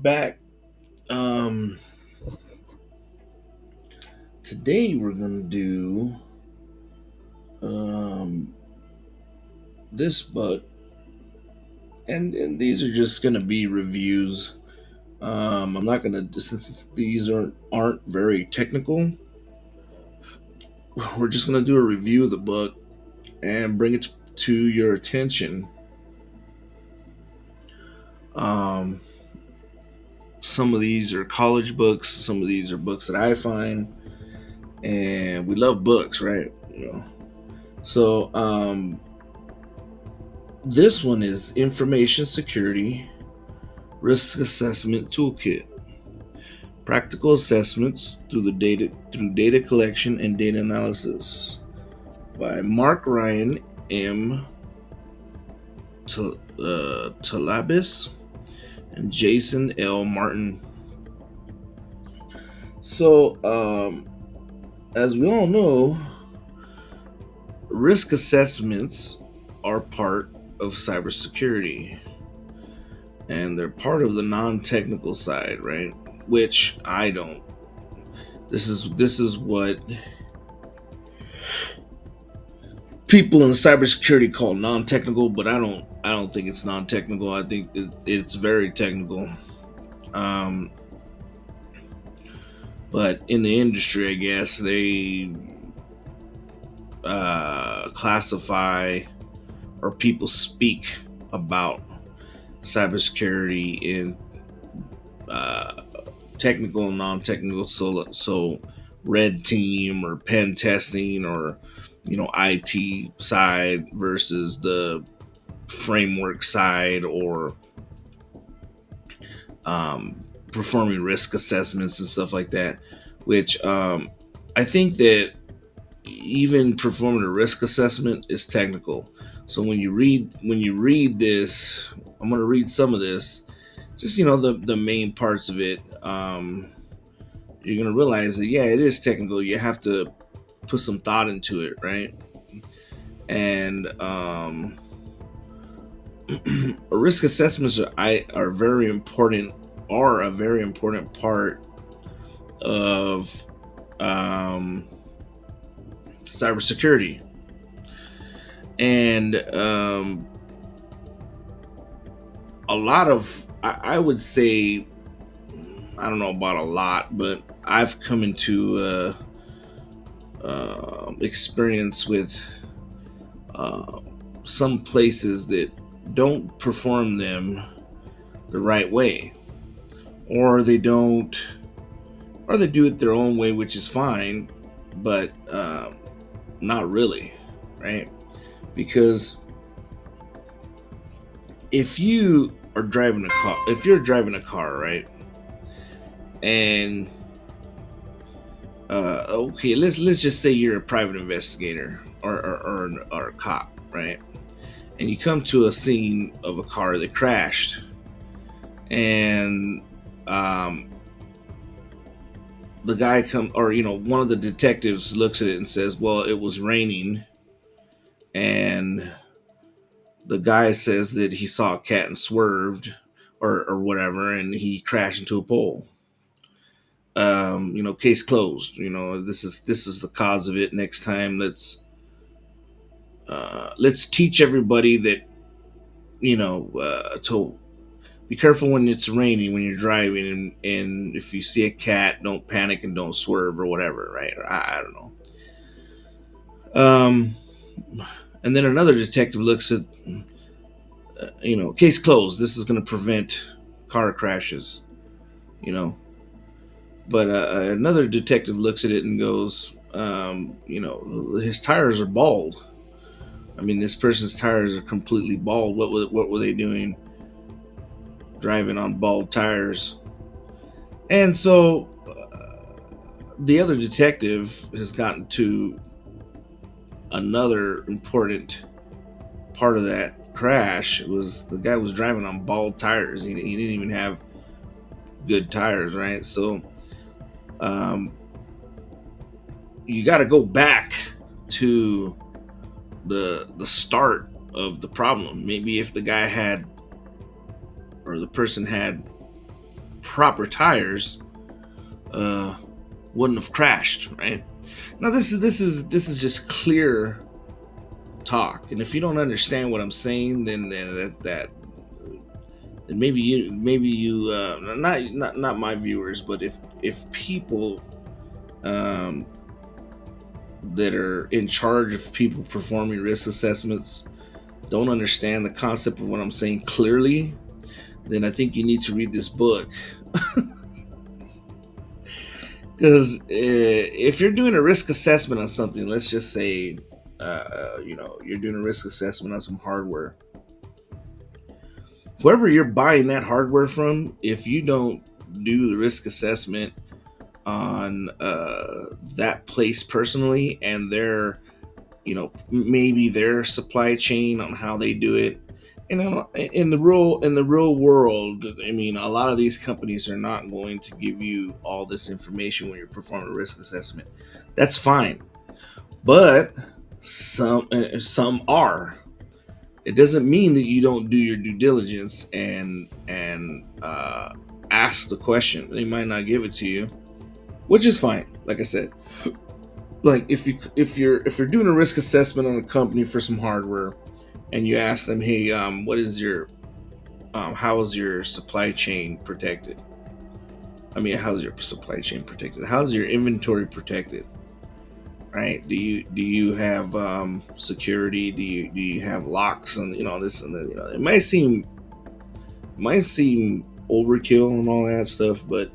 back. Um, Today we're gonna do um, this book, and these are just gonna be reviews. I'm not gonna since these aren't very technical. We're just gonna do a review of the book and bring it to your attention. Um, some of these are college books. Some of these are books that I find, and we love books, right? So this one is Information Security Risk Assessment Toolkit. Practical assessments through data collection and data analysis by Mark Ryan M. Talabis and Jason L. Martin. So, as we all know, risk assessments are part of cybersecurity, and they're part of the non-technical side, right? Which I don't. This is what people in cybersecurity call non-technical, but I don't think it's non-technical. I think it's very technical. Um, but in the industry, I guess they classify or people speak about cybersecurity in technical and non-technical. So red team or pen testing or IT side versus the framework side or performing risk assessments and stuff like that. Which I think that even performing a risk assessment is technical. So when you read this, I'm going to read some of this, just the main parts of it. You're going to realize that yeah, it is technical. You have to put some thought into it, right? And risk assessments are very important, are a very important part of cybersecurity. And a lot of, I would say, I don't know about a lot, but I've come into experience with uh, some places that don't perform them the right way, or they don't, or they do it their own way, which is fine, but not really, right? Because if you're driving a car, right, and okay, let's just say you're a private investigator or a cop, right, and you come to a scene of a car that crashed, and um, the guy one of the detectives looks at it and says, "Well, it was raining," and the guy says that he saw a cat and swerved or whatever, and he crashed into a pole. Case closed. This is the cause of it. Next time, let's teach everybody that to be careful when it's raining when you're driving, and if you see a cat, don't panic and don't swerve or whatever, right? Or I don't know. Um, and then another detective looks at case closed. This is going to prevent car crashes, you know. But another detective looks at it and goes, his tires are bald. I mean, this person's tires are completely bald. What were they doing driving on bald tires? And so the other detective has gotten to another important part of that crash. It was the guy was driving on bald tires. He didn't even have good tires, right? So um, you got to go back to the start of the problem. Maybe if the guy had, or the person had proper tires, uh, wouldn't have crashed, right? Now this is just clear talk, and if you don't understand what I'm saying, then then maybe you not my viewers, but if people um, that are in charge of people performing risk assessments don't understand the concept of what I'm saying clearly, then I think you need to read this book. Because if you're doing a risk assessment on something, let's just say, you're doing a risk assessment on some hardware. Whoever you're buying that hardware from, if you don't do the risk assessment on that place personally and their, maybe their supply chain on how they do it, and in the real world, I mean, a lot of these companies are not going to give you all this information when you're performing a risk assessment. That's fine, but some are. It doesn't mean that you don't do your due diligence and ask the question. They might not give it to you, which is fine. Like I said, like if you're doing a risk assessment on a company for some hardware, and you ask them, hey, what is your how is your supply chain protected? I mean, how's your supply chain protected? How's your inventory protected? Right? Do you have security? Do you have locks and this and that? It might seem overkill and all that stuff, but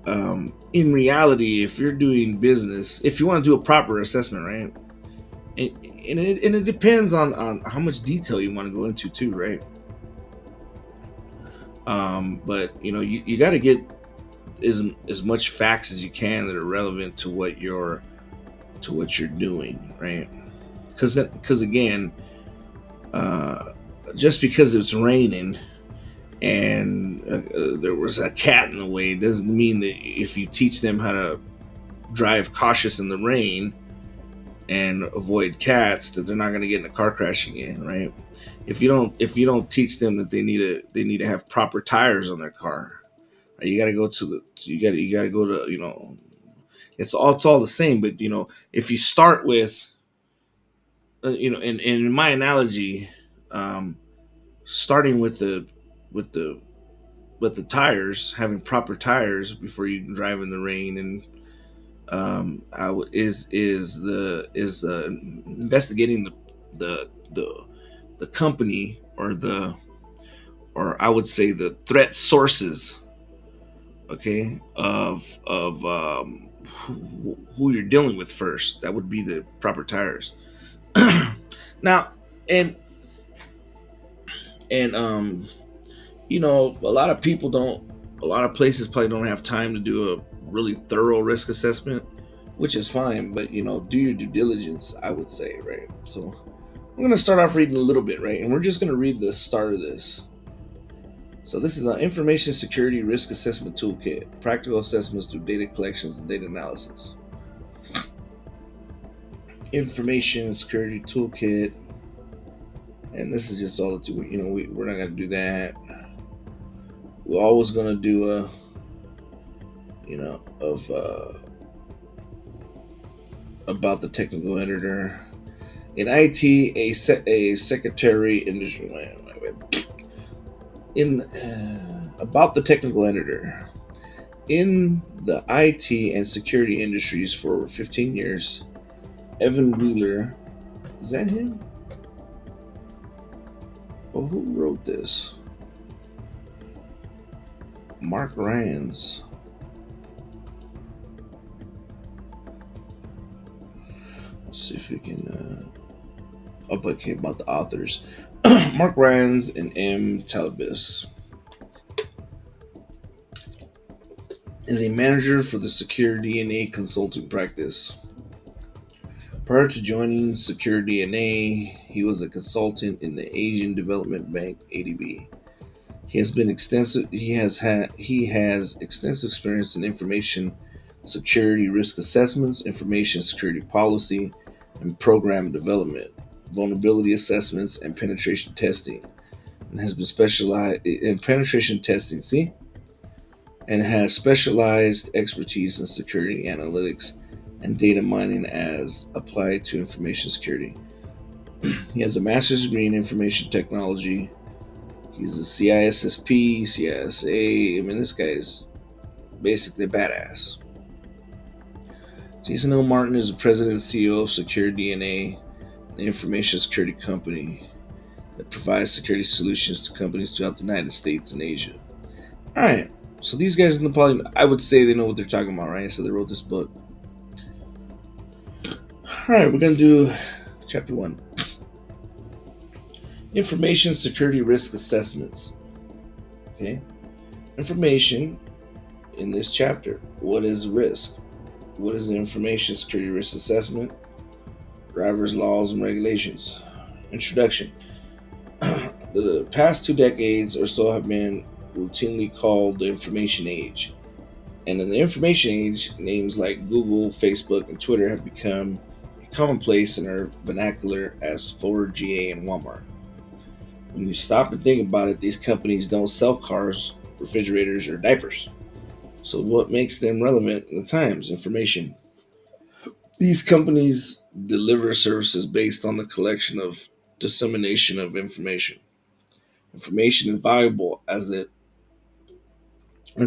in reality, if you're doing business, if you want to do a proper assessment, right? And it depends on how much detail you want to go into too, right? But you got to get as much facts as you can that are relevant to what you're doing, right? Because again, just because it's raining and there was a cat in the way doesn't mean that if you teach them how to drive cautious in the rain and avoid cats, that they're not going to get in a car crash again, right? If you don't teach them that they need to have proper tires on their car, right? You got to go to it's all the same. But if you start with and in my analogy, um, starting with the with the tires, having proper tires before you can drive in the rain, and is the investigating the company, or I would say the threat sources, okay, of who you're dealing with first. That would be the proper tires. Now, and and a lot of people don't. A lot of places probably don't have time to do a really thorough risk assessment, which is fine. But do your due diligence, I would say, right? So I'm going to start off reading a little bit, right? And we're just going to read the start of this. So this is an Information Security Risk Assessment Toolkit, practical assessments through data collections and data analysis. Information Security Toolkit, and this is just all that we're not going to do that. We're always going to do about the technical editor. In IT, a secretary industry. About the technical editor. In the IT and security industries for over 15 years, Evan Wheeler, is that him? Well, who wrote this? Mark Ryan's. Let's see if we can. Okay, about the authors. Mark Ryan's and M. Talibis is a manager for the Secure DNA consulting practice. Prior to joining Secure DNA, he was a consultant in the Asian Development Bank (ADB). He has extensive experience in information security risk assessments, information security policy, and program development, vulnerability assessments, and penetration testing, and has been specialized in penetration testing. See, and has specialized expertise in security analytics and data mining as applied to information security. He has a master's degree in information technology. He's a CISSP, CISA. I mean, this guy is basically a badass. Jason L. Martin is the president and CEO of Secure DNA, an information security company that provides security solutions to companies throughout the United States and Asia. All right, so these guys in the poly, I would say they know what they're talking about, right? So they wrote this book. All right, we're gonna do chapter 1: Information Security Risk Assessments. Okay, information in this chapter. What is risk? What is the information security risk assessment? Drivers, laws, and regulations. Introduction. The past 2 decades or so have been routinely called the information age. And in the information age, names like Google, Facebook, and Twitter have become a commonplace in our vernacular as Ford, GA, and Walmart. When you stop and think about it, these companies don't sell cars, refrigerators, or diapers. So, what makes them relevant in the times? Information. These companies deliver services based on the collection of dissemination of information. Information is valuable as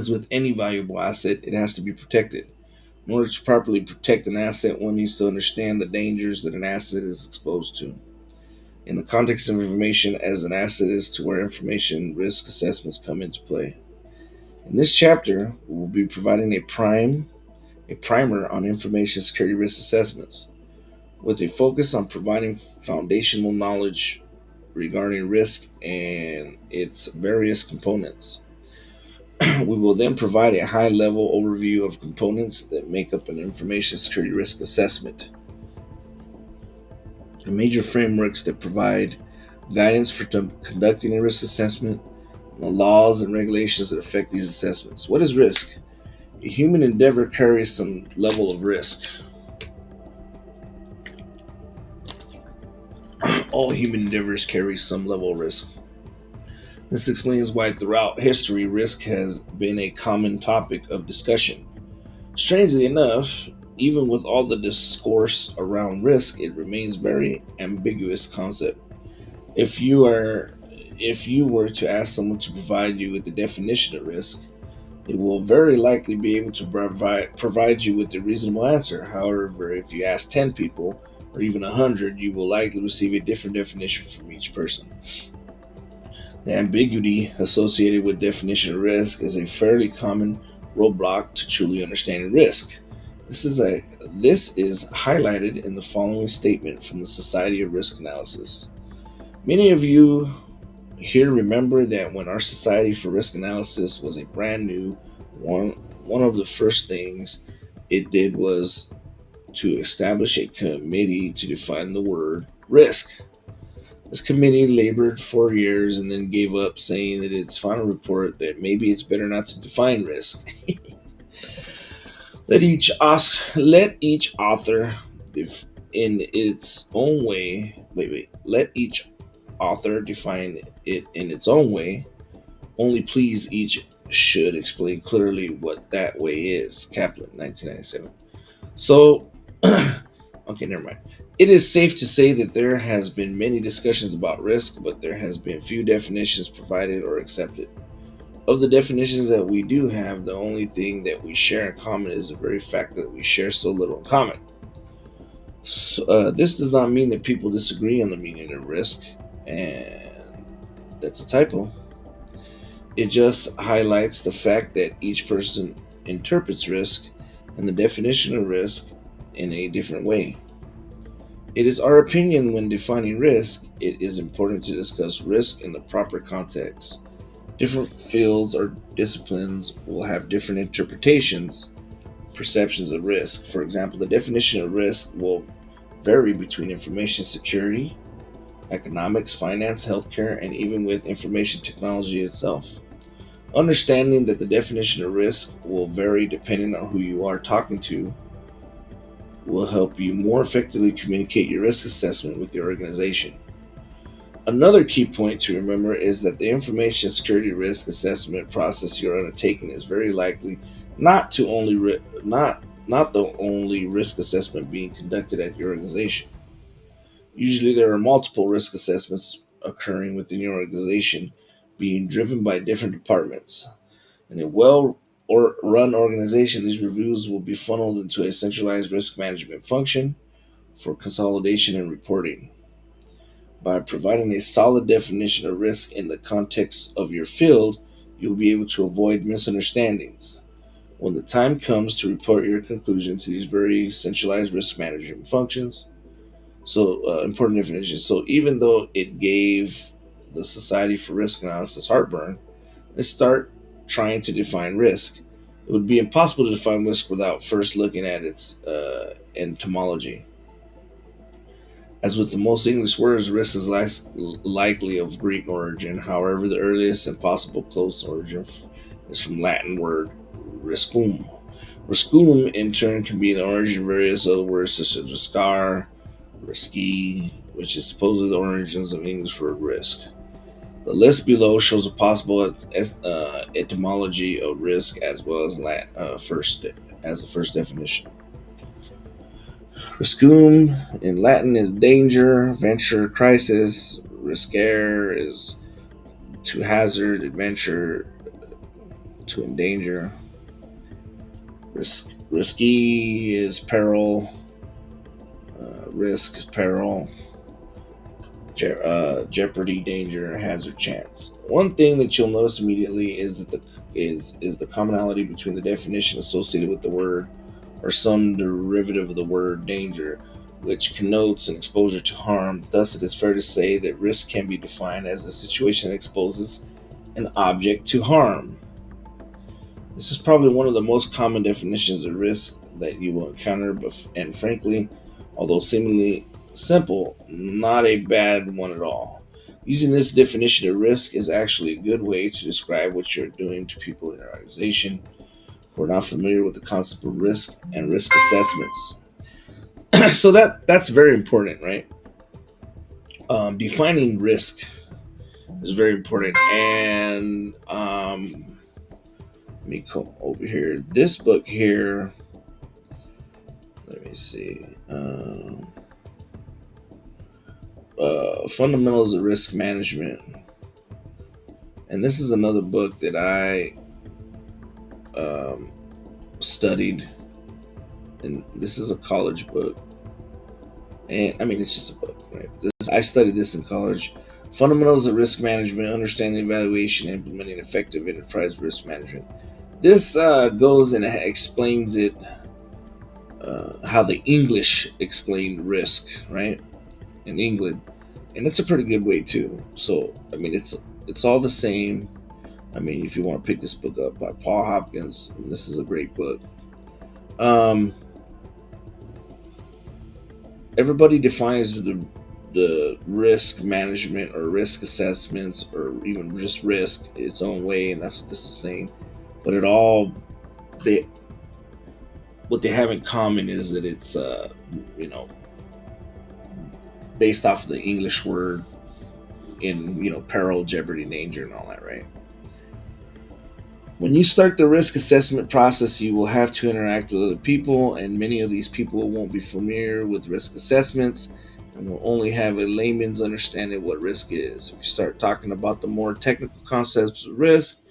with any valuable asset, it has to be protected. In order to properly protect an asset, one needs to understand the dangers that an asset is exposed to. In the context of information as an asset is to where information risk assessments come into play. In this chapter, we will be providing a primer on information security risk assessments, with a focus on providing foundational knowledge regarding risk and its various components. We will then provide a high level overview of components that make up an information security risk assessment, and major frameworks that provide guidance for conducting a risk assessment, and the laws and regulations that affect these assessments. What is risk? A human endeavor carries some level of risk. All human endeavors carry some level of risk. This explains why throughout history risk has been a common topic of discussion. Strangely enough, even with all the discourse around risk, it remains a very ambiguous concept. If you are if you were to ask someone to provide you with the definition of risk, they will very likely be able to provide you with a reasonable answer. However, if you ask 10 people or even 100, you will likely receive a different definition from each person. The ambiguity associated with definition of risk is a fairly common roadblock to truly understanding risk. This is highlighted in the following statement from the Society of Risk Analysis. Many of you here remember that when our Society for Risk Analysis was a brand new one of the first things it did was to establish a committee to define the word risk. This committee labored for years and then gave up, saying that its final report that maybe it's better not to define risk. Let each author in its own way. Let each author define it in its own way. Only please each should explain clearly what that way is. Kaplan, 1997. So, okay, never mind. It is safe to say that there has been many discussions about risk, but there has been few definitions provided or accepted. Of the definitions that we do have, the only thing that we share in common is the very fact that we share so little in common. So, this does not mean that people disagree on the meaning of risk, and that's a typo. It just highlights the fact that each person interprets risk and the definition of risk in a different way. It is our opinion when defining risk, it is important to discuss risk in the proper context. Different fields or disciplines will have different interpretations, perceptions of risk. For example, the definition of risk will vary between information security, economics, finance, healthcare, and even with information technology itself. Understanding that the definition of risk will vary depending on who you are talking to will help you more effectively communicate your risk assessment with your organization. Another key point to remember is that the information security risk assessment process you're undertaking is very likely not the only risk assessment being conducted at your organization. Usually, there are multiple risk assessments occurring within your organization, being driven by different departments. In a well or run organization, these reviews will be funneled into a centralized risk management function for consolidation and reporting. By providing a solid definition of risk in the context of your field, you'll be able to avoid misunderstandings. When the time comes to report your conclusion to these very centralized risk management functions, important definition. So, even though it gave the Society for Risk Analysis heartburn, let's start trying to define risk. It would be impossible to define risk without first looking at its etymology. As with the most English words, risk is likely of Greek origin. However, the earliest and possible close origin is from Latin word riscum. Riscum, in turn, can be the origin of various other words such as riscar, risky, which is supposedly the origins of English word risk. The list below shows a possible etymology of risk as well as as a first definition. Riscum in Latin is danger, venture, crisis. Riscare is to hazard, adventure, to endanger. Risky is peril. Risk is peril. Jeopardy, danger, hazard, chance. One thing that you'll notice immediately is that the commonality between the definition associated with the word or some derivative of the word danger, which connotes an exposure to harm. Thus, it is fair to say that risk can be defined as a situation that exposes an object to harm. This is probably one of the most common definitions of risk that you will encounter, and frankly, although seemingly simple, not a bad one at all. Using this definition of risk is actually a good way to describe what you're doing to people in your organization who are not familiar with the concept of risk and risk assessments. So that's very important, right? Defining risk is very important, and let me come over here. This book here. Let me see. Fundamentals of Risk Management, and this is another book that I studied, and this is a college book, and I mean it's just a book, right? I studied this in college. Fundamentals of Risk Management: Understanding, Evaluation, and Implementing Effective Enterprise Risk Management. This goes and explains it, how the English explained risk, right, in England, and it's a pretty good way too. So I mean, it's all the same. I mean, if you want to pick this book up by Paul Hopkins, this is a great book. Everybody defines the risk management or risk assessments or even just risk its own way, and that's what this is saying. But they what they have in common is that it's you know based off of the English word in peril, jeopardy, danger, and all that, right? When you start the risk assessment process, you will have to interact with other people, and many of these people won't be familiar with risk assessments and will only have a layman's understanding of what risk is. If you start talking about the more technical concepts of risk,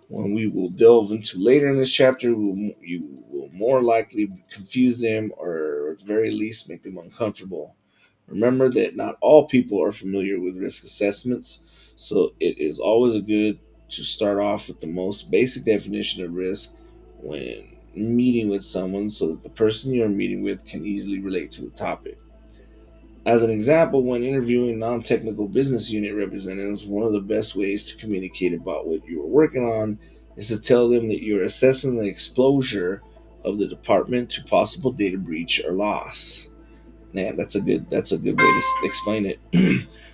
when we will delve into later in this chapter, you will more likely confuse them or at the very least make them uncomfortable. Remember that not all people are familiar with risk assessments, so it is always good to start off with the most basic definition of risk when meeting with someone so that the person you're meeting with can easily relate to the topic. As an example, when interviewing non technical business unit representatives, one of the best ways to communicate about what you are working on is to tell them that you're assessing the exposure of the department to possible data breach or loss. Man, that's a good way to explain it.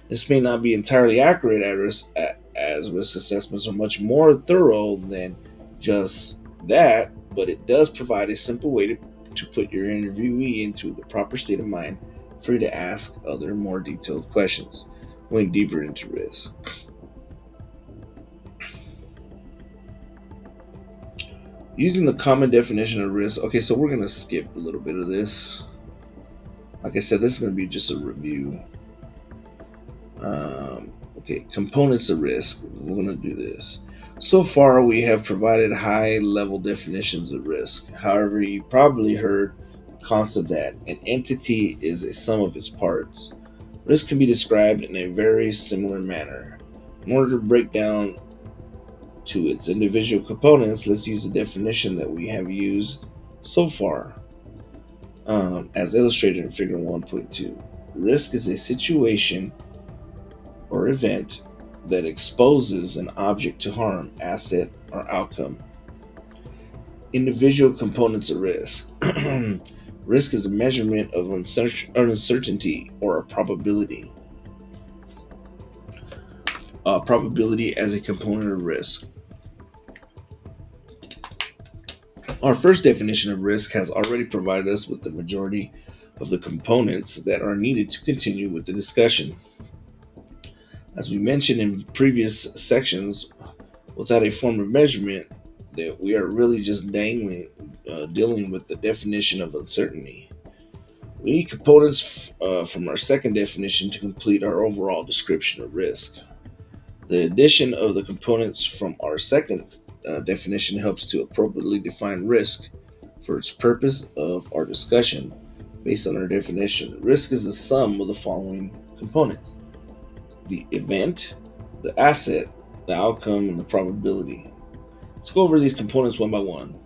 This may not be entirely accurate as risk assessments are much more thorough than just that, but it does provide a simple way to put your interviewee into the proper state of mind for you to ask other more detailed questions. going deeper into risk. Using the common definition of risk. Okay, so we're gonna skip a little bit of this. Like I said, this is gonna be just a review. Okay, components of risk. We're gonna do this. So far, we have provided high-level definitions of risk. However, you probably heard the concept that an entity is a sum of its parts. Risk can be described in a very similar manner. In order to break down to its individual components, let's use the definition that we have used so far, as illustrated in Figure 1.2. Risk is a situation or event that exposes an object to harm, asset, or outcome. Individual components of risk. Risk is a measurement of uncertainty or a probability. Probability as a component of risk. Our first definition of risk has already provided us with the majority of the components that are needed to continue with the discussion. As we mentioned in previous sections, without a form of measurement, that we are really just dealing with the definition of uncertainty. We need components from our second definition to complete our overall description of risk. The addition of the components from our second definition helps to appropriately define risk for its purpose of our discussion. Based on our definition, risk is the sum of the following components: the event, the asset, the outcome, and the probability. Let's go over these components one by one.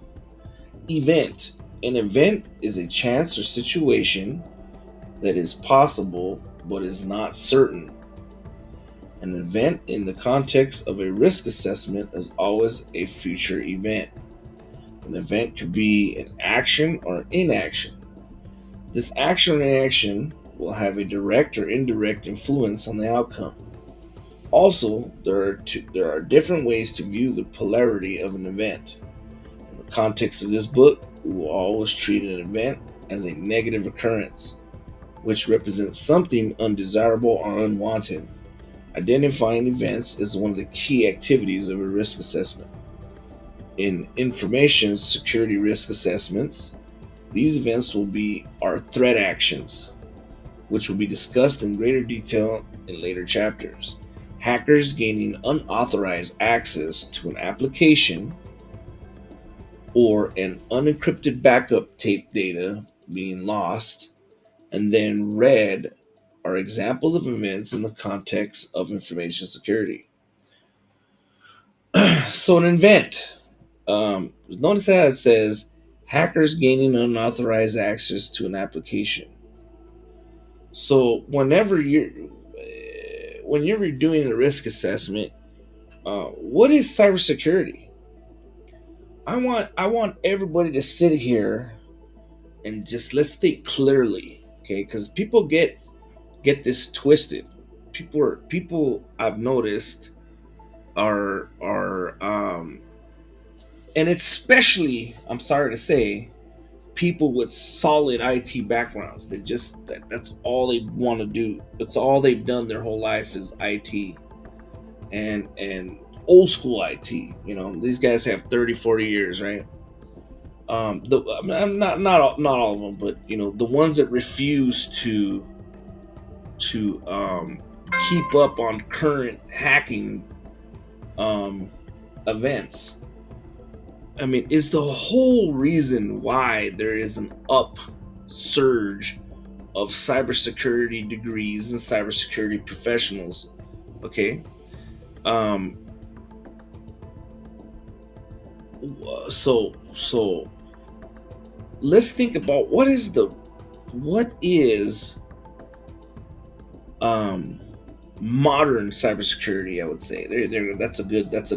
Event. An event is a chance or situation that is possible but is not certain. An event in the context of a risk assessment is always a future event. An event could be an action or inaction. This action or inaction will have a direct or indirect influence on the outcome. Also, there are different ways to view the polarity of an event. In the context of this book, we will always treat an event as a negative occurrence, which represents something undesirable or unwanted. Identifying events is one of the key activities of a risk assessment. In information security risk assessments, these events will be our threat actions, which will be discussed in greater detail in later chapters. Hackers gaining unauthorized access to an application or an unencrypted backup tape data being lost and then read are examples of events in the context of information security. So, an event. Notice how it says hackers gaining unauthorized access to an application. So, when you're doing a risk assessment, what is cybersecurity? I want everybody to sit here and just let's think clearly, okay? Because people get this twisted. People I've noticed are and especially, I'm sorry to say, people with solid IT backgrounds that's all they want to do. That's all they've done their whole life is IT and old school IT. You know, these guys have 30, 40 years, right? I'm not all of them, but you know, the ones that refuse to keep up on current hacking um, events. I mean, is the whole reason why there is an upsurge of cybersecurity degrees and cybersecurity professionals. Okay, um, so let's think about what is um modern cybersecurity. I would say there that's a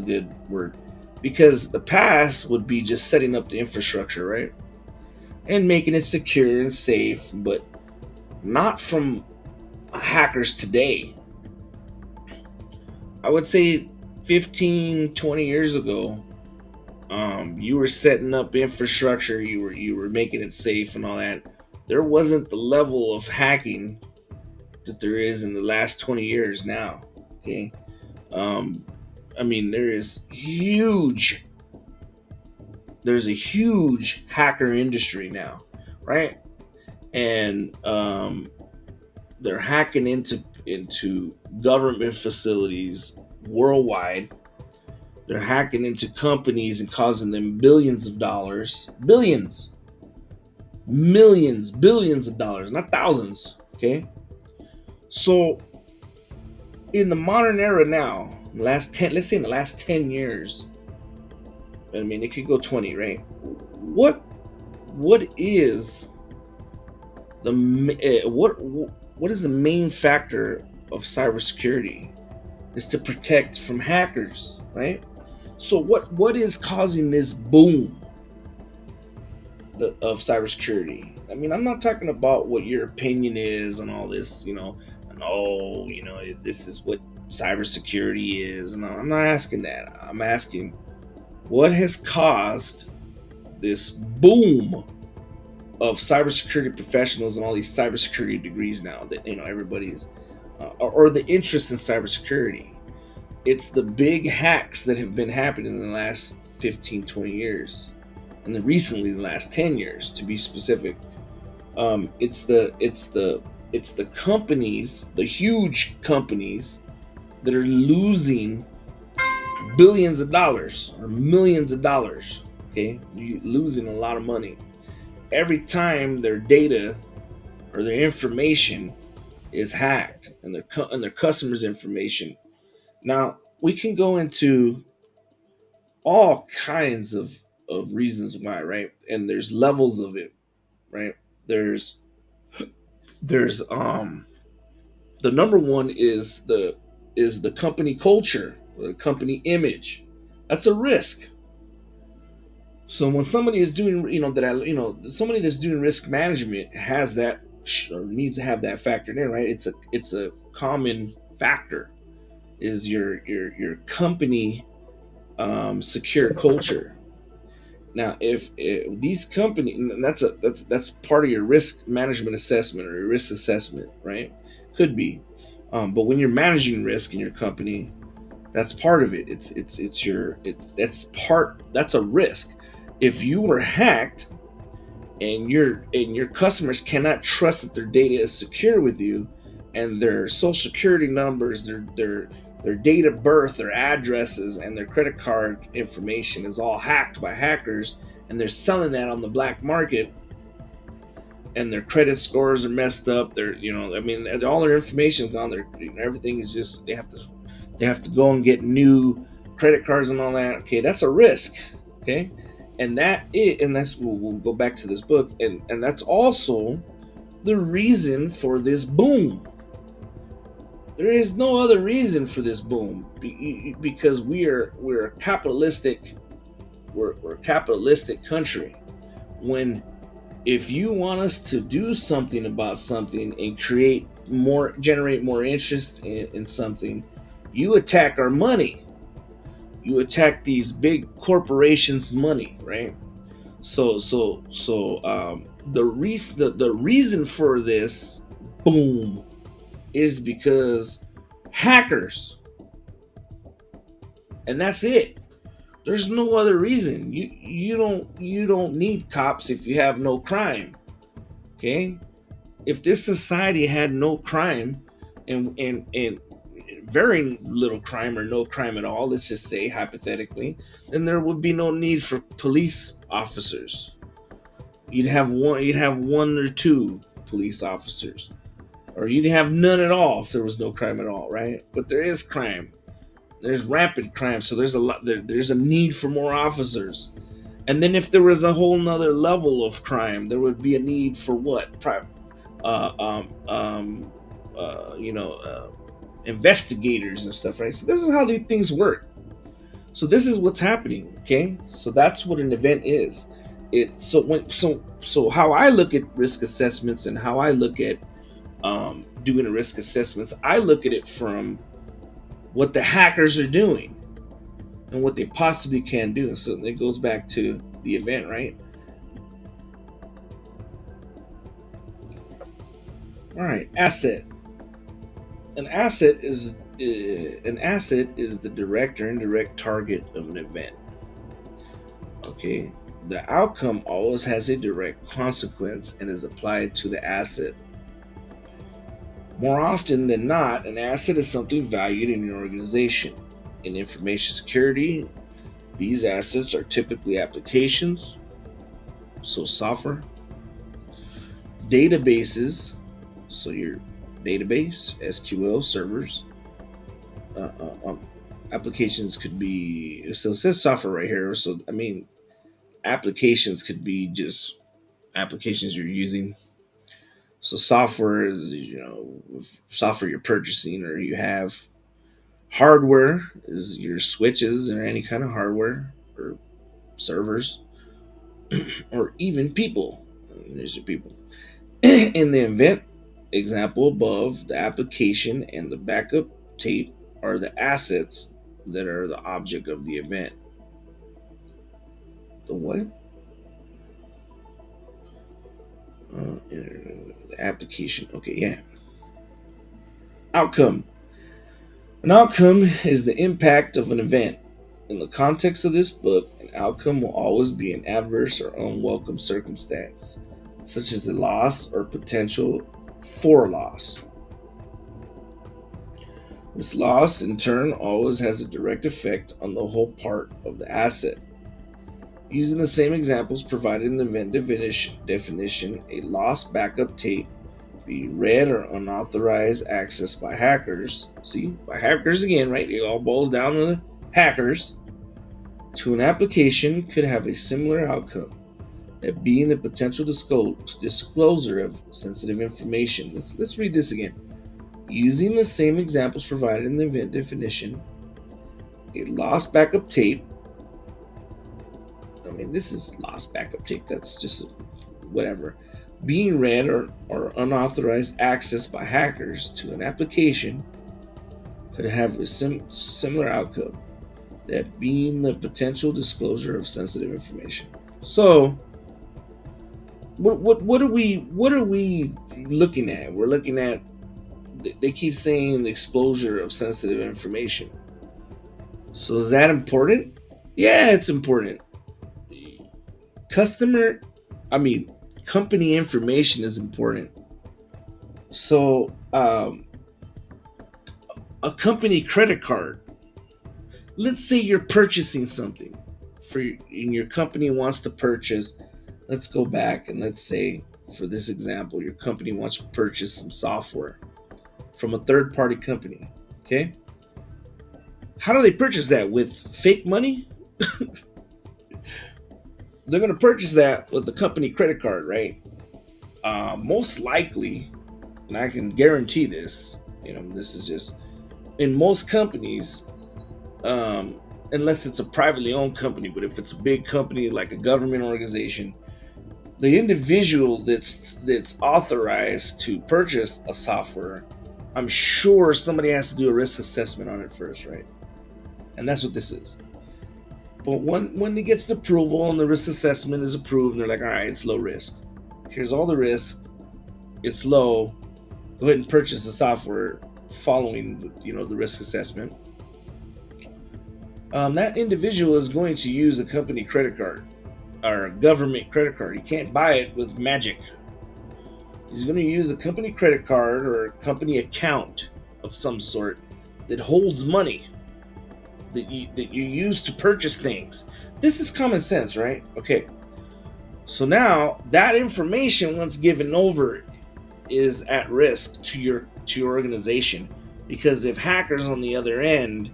good word, because the past would be just setting up the infrastructure, right, and making it secure and safe, but not from hackers today. I would say 15, 20 years ago, you were setting up infrastructure, you were making it safe and all that. There wasn't the level of hacking that there is in the last 20 years now. Okay. Um, I mean, there's a huge hacker industry now, right? And they're hacking into government facilities worldwide. They're hacking into companies and causing them billions of dollars, billions, millions, billions of dollars, not thousands. Okay, so in the modern era now, last 10, let's say in the last 10 years, I mean it could go 20, right? What what is what is the main factor of cybersecurity? Is to protect from hackers, right? So what is causing this boom of cybersecurity? I mean, I'm not talking about what your opinion is on all this, and this is what cybersecurity is, and I'm not asking that. I'm asking what has caused this boom of cybersecurity professionals and all these cybersecurity degrees now that everybody's or the interest in cybersecurity. It's the big hacks that have been happening in the last 15, 20 years, and then recently the last 10 years to be specific. It's the companies, the huge companies that are losing billions of dollars or millions of dollars. Okay, losing a lot of money every time their data or their information is hacked, and their customers' information. Now we can go into all kinds of reasons why, right? And there's levels of it, right? There's the number one is the company culture, or the company image. That's a risk. So when somebody is doing, somebody that's doing risk management has that or needs to have that factored in, right? It's a common factor is your company secure culture. Now, if these companies, and that's part of your risk management assessment or your risk assessment, right? Could be, but when you're managing risk in your company, that's part of it. That's a risk. If you were hacked and your customers cannot trust that their data is secure with you, and their social security numbers, their date of birth, their addresses, and their credit card information is all hacked by hackers, and they're selling that on the black market, and their credit scores are messed up. All their information is gone. Everything is just they have to go and get new credit cards and all that. Okay, that's a risk. Okay, and that's we'll go back to this book, and that's also the reason for this boom. There is no other reason for this boom because we're a capitalistic we're a capitalistic country. When if you want us to do something about something and generate more interest in something, you attack our money. You attack these big corporations' money, right? The reason for this boom is because hackers, and that's it. There's no other reason. You don't need cops if you have no crime. Okay? If this society had no crime and very little crime or no crime at all, let's just say hypothetically, then there would be no need for police officers. You'd have one or two police officers. Or you'd have none at all if there was no crime at all, right? But there is crime. There's rampant crime, so there's a need for more officers. And then if there was a whole nother level of crime, there would be a need for what? Uh, um, um, uh, you know, uh, Investigators and stuff, right? So this is how these things work. So this is what's happening. Okay, so that's what an event is. So how I look at risk assessments and how I look at doing a risk assessments, I look at it from what the hackers are doing and what they possibly can do. So it goes back to the event, right? All right, asset. An asset is the direct or indirect target of an event. Okay, the outcome always has a direct consequence and is applied to the asset. More often than not, an asset is something valued in your organization. In information security, these assets are typically applications, so software, databases, so your database, SQL servers, uh, uh, um, applications could be, so it says software right here. So, I mean, applications could be just applications you're using. So, software is, software you're purchasing or you have. Hardware is your switches or any kind of hardware or servers or even people. There's your people. In the event example above, the application and the backup tape are the assets that are the object of the event. The what? The application. Okay, yeah. Outcome. An outcome is the impact of an event. In the context of this book, an outcome will always be an adverse or unwelcome circumstance, such as a loss or potential for loss. This loss, in turn, always has a direct effect on the whole part of the asset. Using the same examples provided in the event definition, a lost backup tape be read or unauthorized access by hackers. See, by hackers again, right? It all boils down to the hackers. To an application could have a similar outcome, that being the potential disclosure of sensitive information. Let's read this again. Using the same examples provided in the event definition, a lost backup tape. I mean, this is lost backup tape. That's just whatever. Being read or unauthorized access by hackers to an application could have a similar outcome, that being the potential disclosure of sensitive information. So, what are we looking at? We're looking at, they keep saying the exposure of sensitive information. So is that important? Yeah, it's important. Customer, I mean, company information is important. So, a company credit card. Let's say you're purchasing something and your company wants to purchase. Let's go back and let's say, for this example, your company wants to purchase some software from a third party company. Okay. How do they purchase that? With fake money? They're going to purchase that with the company credit card, right? Most likely, and I can guarantee this, this is just in most companies, unless it's a privately owned company, but if it's a big company like a government organization, the individual that's authorized to purchase a software, I'm sure somebody has to do a risk assessment on it first, right? And that's what this is. But when it gets the approval and the risk assessment is approved, and they're like, all right, it's low risk. Here's all the risk. It's low. Go ahead and purchase the software following, the risk assessment. That individual is going to use a company credit card or a government credit card. You can't buy it with magic. He's going to use a company credit card or a company account of some sort that holds money that you use to purchase things. This is common sense, right? Okay. So now that information, once given over, is at risk to your organization, because if hackers on the other end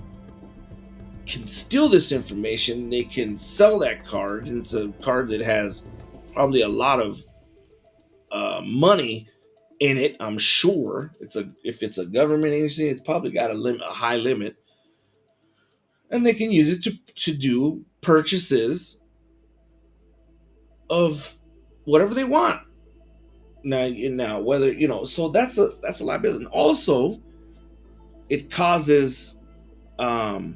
can steal this information, they can sell that card, and it's a card that has probably a lot of money in it. I'm sure if it's a government agency, it's probably got a high limit, and they can use it to do purchases of whatever they want. Now whether so that's a liability. And also, it causes an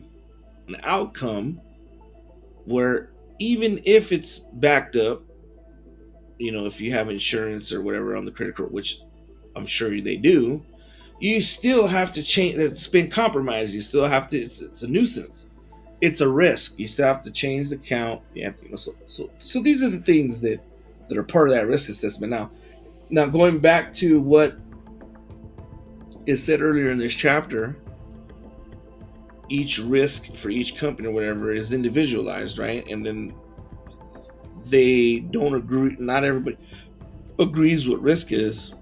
outcome where, even if it's backed up, if you have insurance or whatever on the credit card, which I'm sure they do, you still have to change. It's been compromised. You still have to. It's a nuisance. It's a risk. You still have to change the count. You have to, so these are the things that are part of that risk assessment. Now going back to what is said earlier in this chapter, each risk for each company or whatever is individualized, right? And then they don't agree. Not everybody agrees what risk is,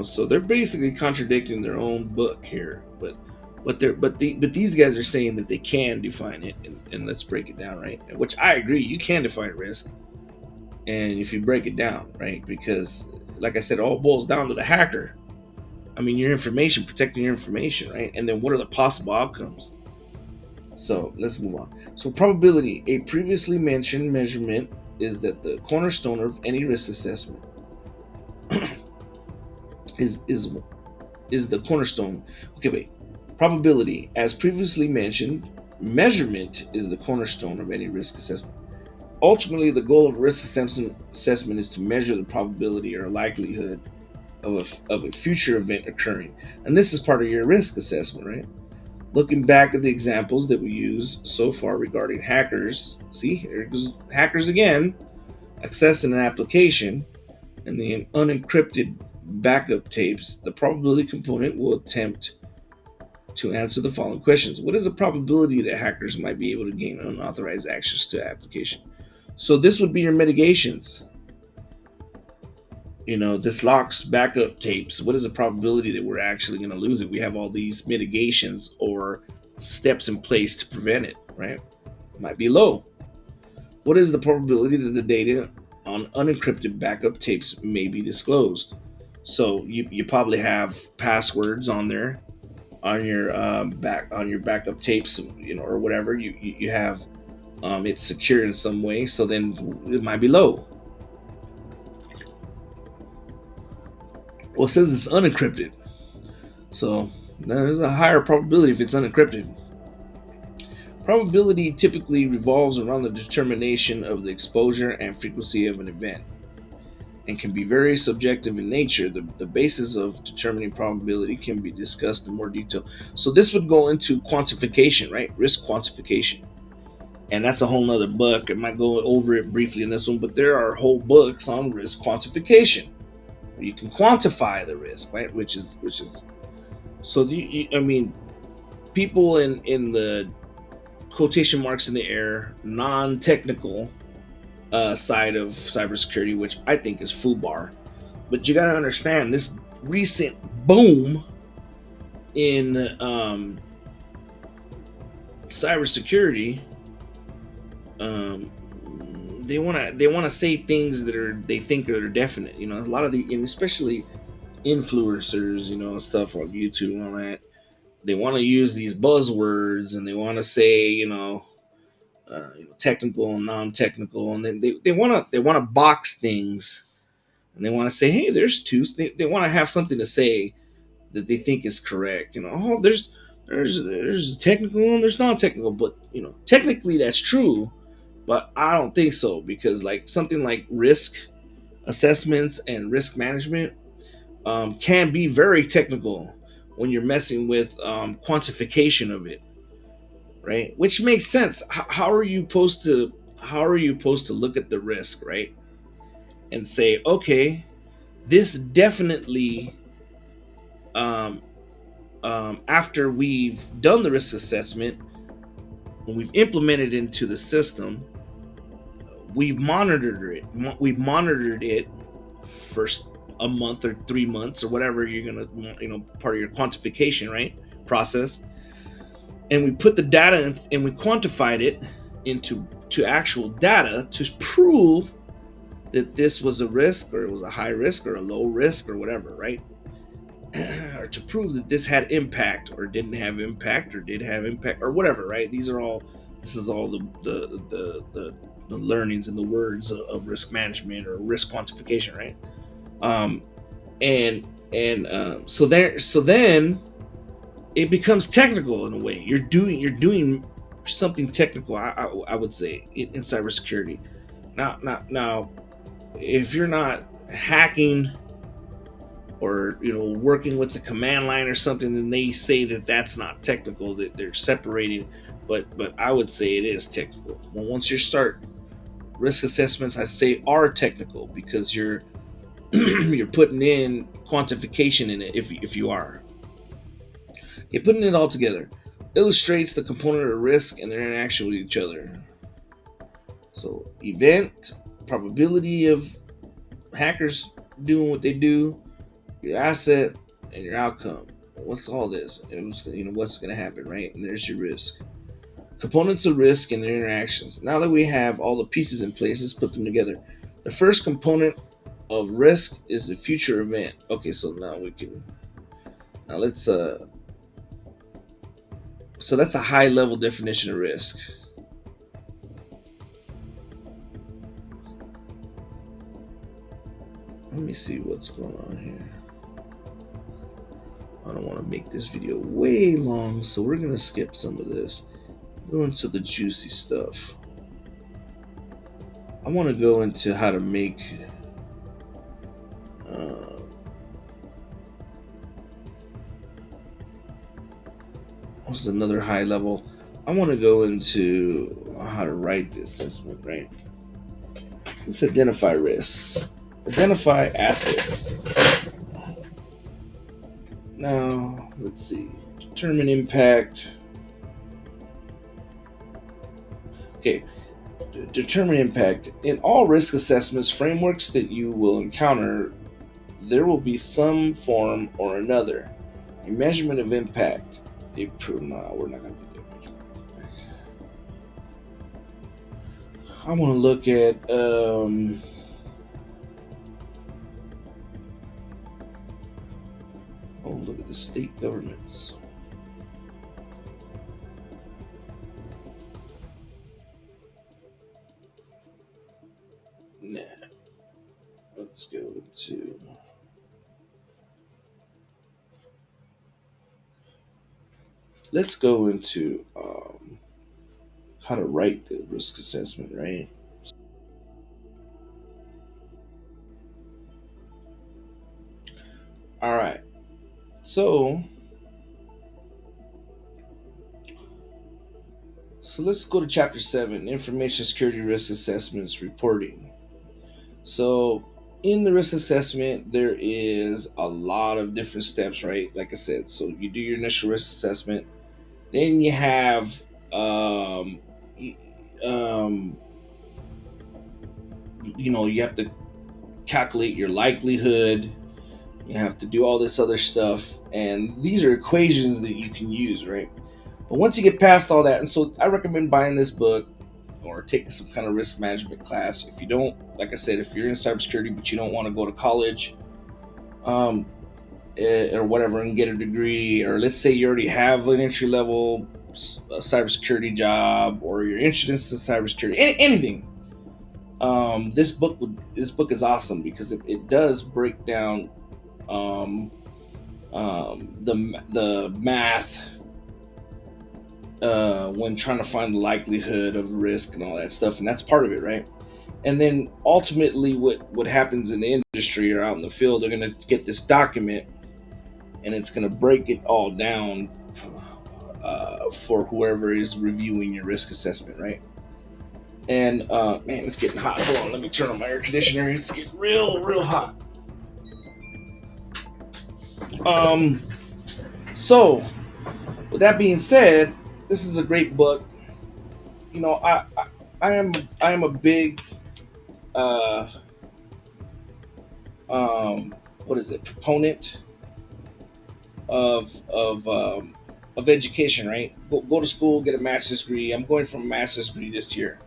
so they're basically contradicting their own book here. But these guys are saying that they can define it, and let's break it down, right? Which I agree, you can define risk, and if you break it down, right, because like I said, it all boils down to the hacker. I mean, your information, protecting your information, right? And then what are the possible outcomes? So let's move on. So probability, a previously mentioned measurement, is that the cornerstone of any risk assessment. is the cornerstone. Okay, wait. Probability, as previously mentioned, measurement is the cornerstone of any risk assessment. Ultimately, the goal of risk assessment is to measure the probability or likelihood of a future event occurring. And this is part of your risk assessment, right? Looking back at the examples that we use so far regarding hackers, see, here goes hackers again, accessing an application, and the unencrypted backup tapes, the probability component will attempt to answer the following questions. What is the probability that hackers might be able to gain unauthorized access to the application? So this would be your mitigations. This locks backup tapes. What is the probability that we're actually going to lose it? We have all these mitigations or steps in place to prevent it, right? It might be low. What is the probability that the data on unencrypted backup tapes may be disclosed? So you probably have passwords on there on your backup tapes, or whatever. You have it's secure in some way. So then it might be low. Well, it says it's unencrypted, so there's a higher probability if it's unencrypted. Probability typically revolves around the determination of the exposure and frequency of an event, and can be very subjective in nature. The basis of determining probability can be discussed in more detail. So this would go into quantification, right? Risk quantification. And that's a whole nother book. I might go over it briefly in this one, but there are whole books on risk quantification. You can quantify the risk, right? Which is so people in the quotation marks in the air, non-technical side of cybersecurity, which I think is FUBAR. But you got to understand this recent boom in cybersecurity. They want to say things that they think are definite. A lot of and especially influencers, stuff on YouTube and all that. They want to use these buzzwords, and they want to say, technical and non-technical, and then they want to box things, and they want to say, hey, there's two. They want to have something to say that they think is correct. There's technical and there's non-technical, but technically that's true, but I don't think so, because like something like risk assessments and risk management can be very technical when you're messing with quantification of it, right? Which makes sense. How are you supposed to look at the risk, right, and say, okay, this definitely, after we've done the risk assessment, when we've implemented it into the system, we've monitored it for a month or 3 months or whatever you're gonna, part of your quantification, right, process, and we put the data in, and we quantified it into actual data to prove that this was a risk, or it was a high risk or a low risk or whatever, right? Or to prove that this had impact or didn't have impact, or did have impact or whatever, right? This is all the learnings and the words of risk management or risk quantification, right? So then it becomes technical in a way. You're doing something technical, I would say, in cybersecurity. Now, if you're not hacking or working with the command line or something, then they say that that's not technical, that they're separating. But I would say it is technical. Well, once you start risk assessments, I say are technical because you're you're putting in quantification in it. If you are putting it all together, illustrates the component of risk and their interaction with each other. So event, probability of hackers doing what they do, your asset, and your outcome. What's all this? And what's going to happen, right? And there's your risk. Components of risk and their interactions. Now that we have all the pieces in place, let's put them together. The first component of risk is the future event. Okay, so now let's so that's a high level definition of risk. Let me see what's going on here. I don't want to make this video way long, so we're going to skip some of this. Go into the juicy stuff. I want to go into how to make what's another high level. I want to go into how to write the assessment, right? Let's identify risks. Identify assets. Now, let's see. Determine impact. Okay. Determine impact. In all risk assessments frameworks that you will encounter, there will be some form or another. A measurement of impact. No, we're not going to do that. I want to look at look at the state governments. Nah. Let's go to how to write the risk assessment, right? All right. So let's go to chapter 7, information security risk assessments reporting. So in the risk assessment, there is a lot of different steps, right? Like I said, so you do your initial risk assessment, then you have you have to calculate your likelihood. You have to do all this other stuff, and these are equations that you can use, right? But once you get past all that, and so I recommend buying this book or taking some kind of risk management class. If you don't, like I said, if you're in cybersecurity but you don't want to go to college, or whatever, and get a degree, or let's say you already have an entry level cybersecurity job, or you're interested in cybersecurity, anything. This book is awesome because it does break down the math when trying to find the likelihood of risk and all that stuff, and that's part of it, right? And then ultimately what happens in the industry or out in the field, they're going to get this document and it's going to break it all down for whoever is reviewing your risk assessment, right? And man, it's getting hot. Hold on, let me turn on my air conditioner. It's getting real hot. So with that being said, this is a great book. I am a big proponent of education, right? Go to school, get a master's degree. I'm going for a master's degree this year.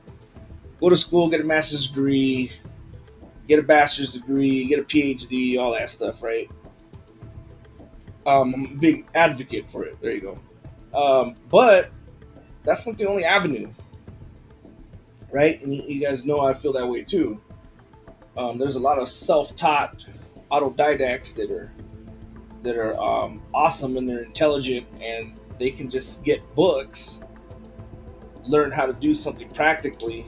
Go to school, get a master's degree, get a bachelor's degree, get a PhD, all that stuff, right? I'm a big advocate for it. There you go. But that's not the only avenue, right? And you guys know I feel that way too. There's a lot of self-taught autodidacts that are awesome, and they're intelligent, and they can just get books, learn how to do something practically,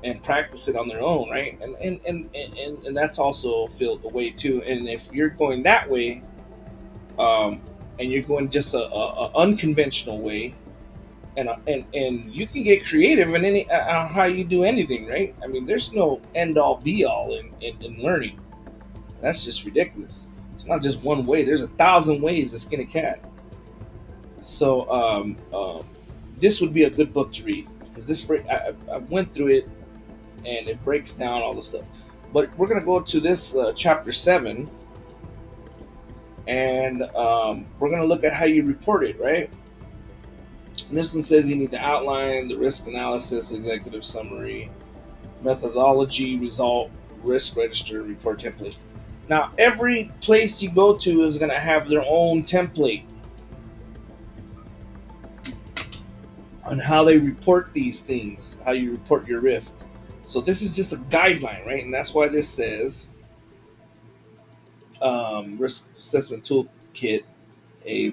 and practice it on their own, right? And that's also filled away too. And if you're going that way, um, and you're going just a unconventional way, and you can get creative in any how you do anything, right? I mean, there's no end all be all in learning. That's just ridiculous. It's not just one way. There's 1,000 ways to skin a cat. So this would be a good book to read because I went through it and it breaks down all the stuff. But we're gonna go to this chapter 7, and we're gonna look at how you report it, right? And this one says you need the outline, the risk analysis, executive summary, methodology, result, risk register, report template. Now, every place you go to is going to have their own template on how they report these things, how you report your risk. So this is just a guideline, right? And that's why this says Risk Assessment Toolkit, a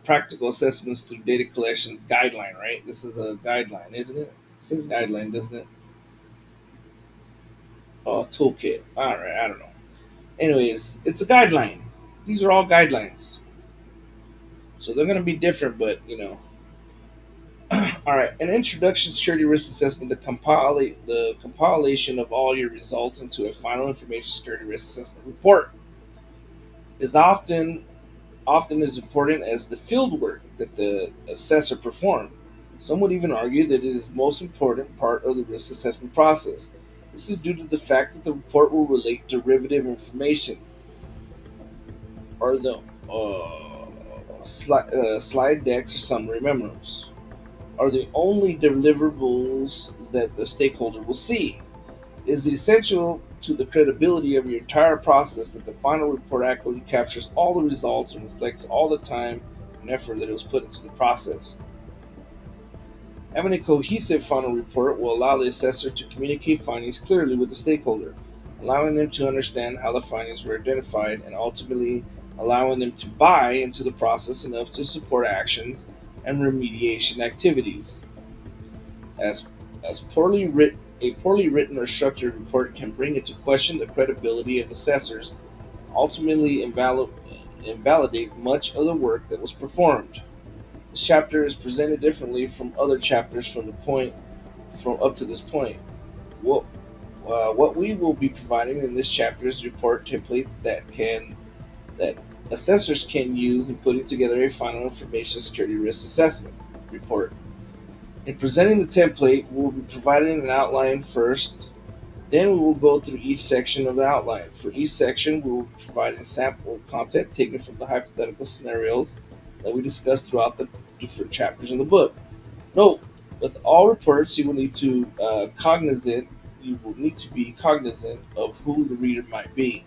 practical assessments through data collections guideline, right? This is a guideline, isn't it? It says guideline, doesn't it? Oh, toolkit. All right, I don't know. Anyways, it's a guideline. These are all guidelines, so they're going to be different, but you know. All right, an introduction to security risk assessment, the compilation of all your results into a final information security risk assessment report is often as important as the field work that the assessor performed. Some would even argue that it is the most important part of the risk assessment process. This is due to the fact that the report will relate derivative information or the slide decks or summary memos are the only deliverables that the stakeholder will see. It is essential to the credibility of your entire process that the final report accurately captures all the results and reflects all the time and effort that was put into the process. Having a cohesive final report will allow the assessor to communicate findings clearly with the stakeholder, allowing them to understand how the findings were identified and ultimately allowing them to buy into the process enough to support actions and remediation activities. As, as a poorly written or structured report can bring into question the credibility of assessors, ultimately invalidate much of the work that was performed. This chapter is presented differently from other chapters from up to this point. What what we will be providing in this chapter is a report template that assessors can use in putting together a final information security risk assessment report. In presenting the template, we will be providing an outline first, then we will go through each section of the outline. For each section, we will be providing sample content taken from the hypothetical scenarios that we discussed throughout the different chapters in the book. Note, with all reports, you will need to be cognizant of who the reader might be.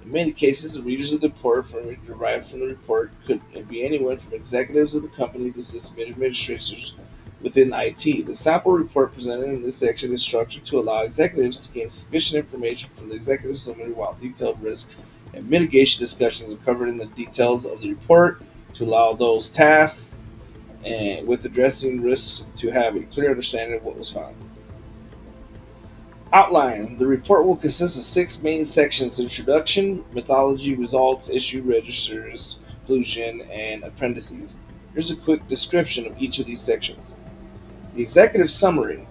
In many cases, the readers of the report derived from the report could be anyone from executives of the company to system administrators within IT. The sample report presented in this section is structured to allow executives to gain sufficient information from the executive summary while detailed risk and mitigation discussions are covered in the details of the report to allow those tasked and with addressing risks to have a clear understanding of what was found. Outline. The report will consist of 6 main sections: introduction, methodology, results, issue registers, conclusion, and appendices. Here's a quick description of each of these sections. The executive summary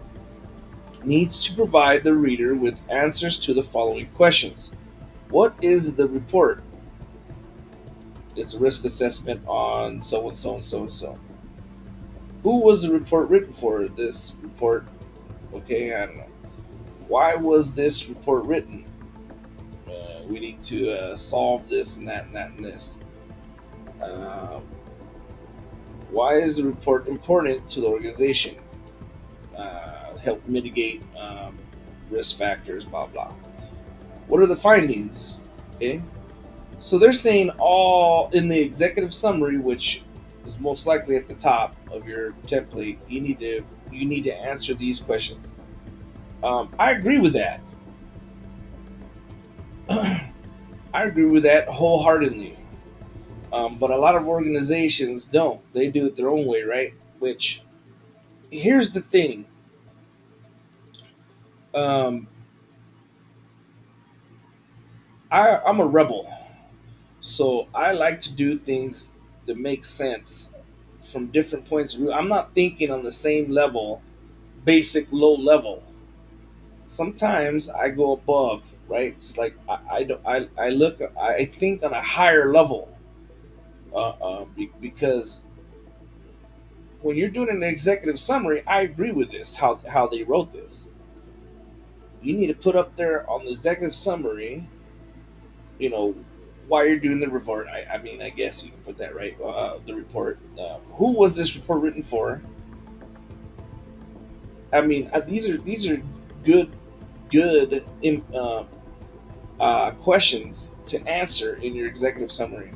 needs to provide the reader with answers to the following questions. What is the report? It's a risk assessment on so and so and so and so. Who was the report written for? This report, okay, I don't know. Why was this report written? We need to solve this and that and that and this. Uh, why is the report important to the organization? Help mitigate risk factors, blah blah. What are the findings? Okay, so they're saying all in the executive summary, which is most likely at the top of your template. You need to answer these questions. I agree with that. I agree with that wholeheartedly. But a lot of organizations don't. They do it their own way, right? Which here's the thing: Um, I'm a rebel, so I like to do things that make sense from different points of view. I'm not thinking on the same level, basic low level. Sometimes I go above, right? It's like I look, I think on a higher level, because when you're doing an executive summary, I agree with this, how they wrote this. You need to put up there on the executive summary, you know, why you're doing the report. I mean, I guess you can put that, right. The report. Who was this report written for? I mean, these are good questions to answer in your executive summary.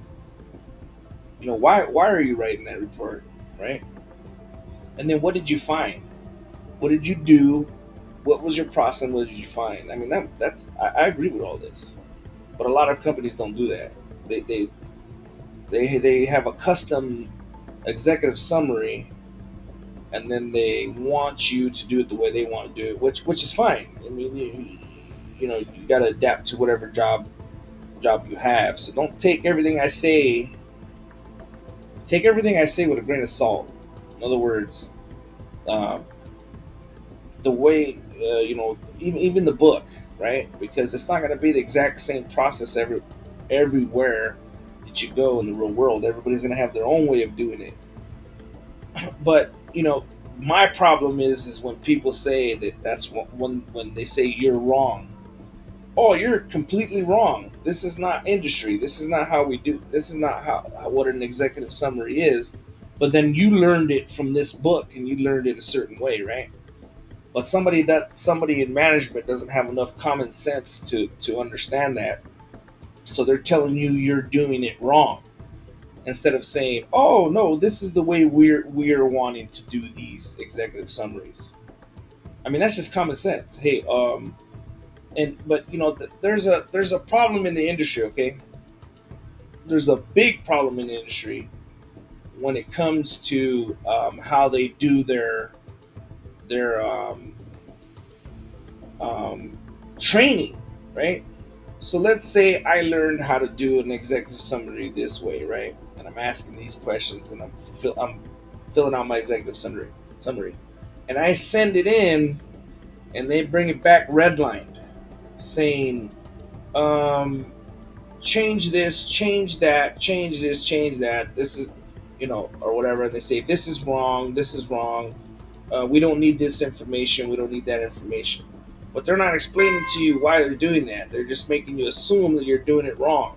Why are you writing that report, right? And then what did you find? What did you do? What was your process? What did you find? I mean, I agree with all this, but a lot of companies don't do that. They have a custom executive summary, and then they want you to do it the way they want to do it, which is fine. I mean, you got to adapt to whatever job you have. So don't take everything I say with a grain of salt. In other words, uh, the way even the book, right? Because it's not going to be the exact same process everywhere that you go in the real world. Everybody's going to have their own way of doing it. But my problem is when people say that's when they say you're wrong. Oh, you're completely wrong. This is not industry. This is not how we do. This is not what an executive summary is. But then you learned it from this book, and you learned it a certain way, right? But somebody in management doesn't have enough common sense to understand that. So they're telling you you're doing it wrong instead of saying, "Oh no, this is the way we're wanting to do these executive summaries." I mean, that's just common sense. Hey, but there's a problem in the industry. Okay, there's a big problem in the industry when it comes to how they do their training, right? So let's say I learned how to do an executive summary this way, right? And I'm asking these questions, and I'm filling out my executive summary, and I send it in, and they bring it back redlined, saying, um, change this, change that, change this, change that. This is, or whatever. And they say this is wrong. This is wrong. We don't need this information. We don't need that information. But they're not explaining to you why they're doing that. They're just making you assume that you're doing it wrong.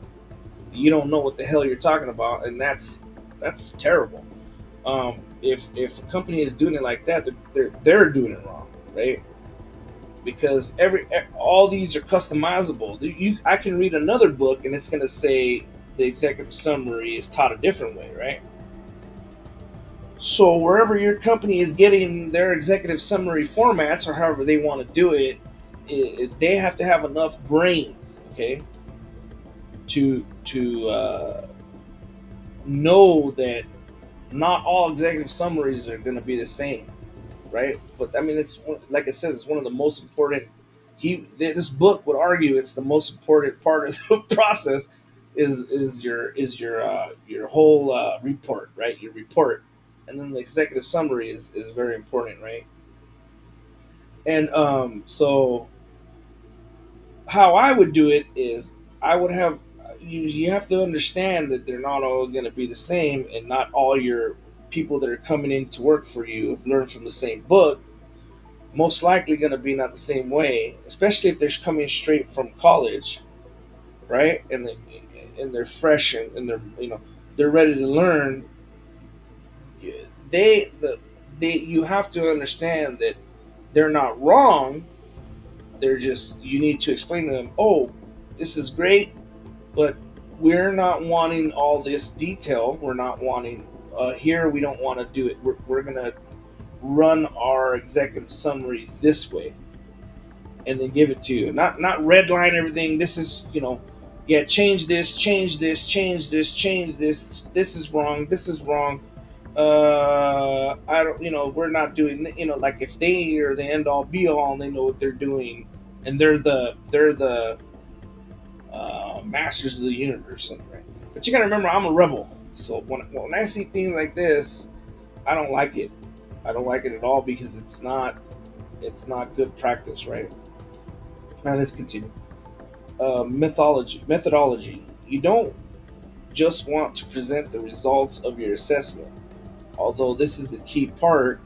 You don't know what the hell you're talking about, and that's terrible. If a company is doing it like that, they're doing it wrong, right? Because all these are customizable. I can read another book, and it's going to say the executive summary is taught a different way, right? So wherever your company is getting their executive summary formats, or however they want to do it, they have to have enough brains, okay, to know that not all executive summaries are going to be the same, right? But I mean, it's like it says, it's one of the most important. This book would argue it's the most important part of the process is your whole report, right? Your report, and then the executive summary is very important, right? And so how I would do it is I would have you have to understand that they're not all going to be the same, and not all your people that are coming in to work for you have learned from the same book. Most likely going to be not the same way, especially if they're coming straight from college, right? And they're fresh, and they're ready to learn. They the they You have to understand that they're not wrong. They're just, you need to explain to them, oh, this is great, but we're not wanting all this detail. We're not wanting here. We don't want to do it. We're gonna run our executive summaries this way, and then give it to you. Not redline everything. This is, change this, change this, change this, change this. This is wrong. This is wrong. I don't, we're not doing, like if they are the end all be all and they know what they're doing, and they're the masters of the universe or something, right? But you gotta remember, I'm a rebel. So when I see things like this, I don't like it. I don't like it at all because it's not good practice, right? Now let's continue. Methodology. You don't just want to present the results of your assessment. Although this is the key part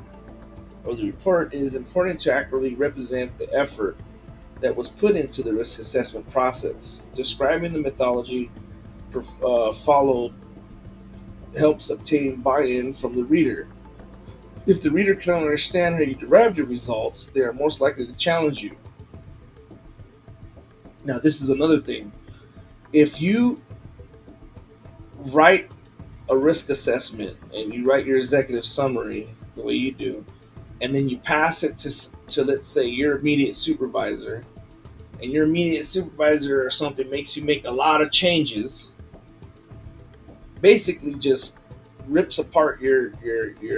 of the report, it is important to accurately represent the effort that was put into the risk assessment process. Describing the methodology followed helps obtain buy-in from the reader. If the reader cannot understand how you derived your results, they are most likely to challenge you. Now, this is another thing. If you write a risk assessment and you write your executive summary the way you do, and then you pass it to let's say your immediate supervisor, and your immediate supervisor or something makes you make a lot of changes, basically just rips apart your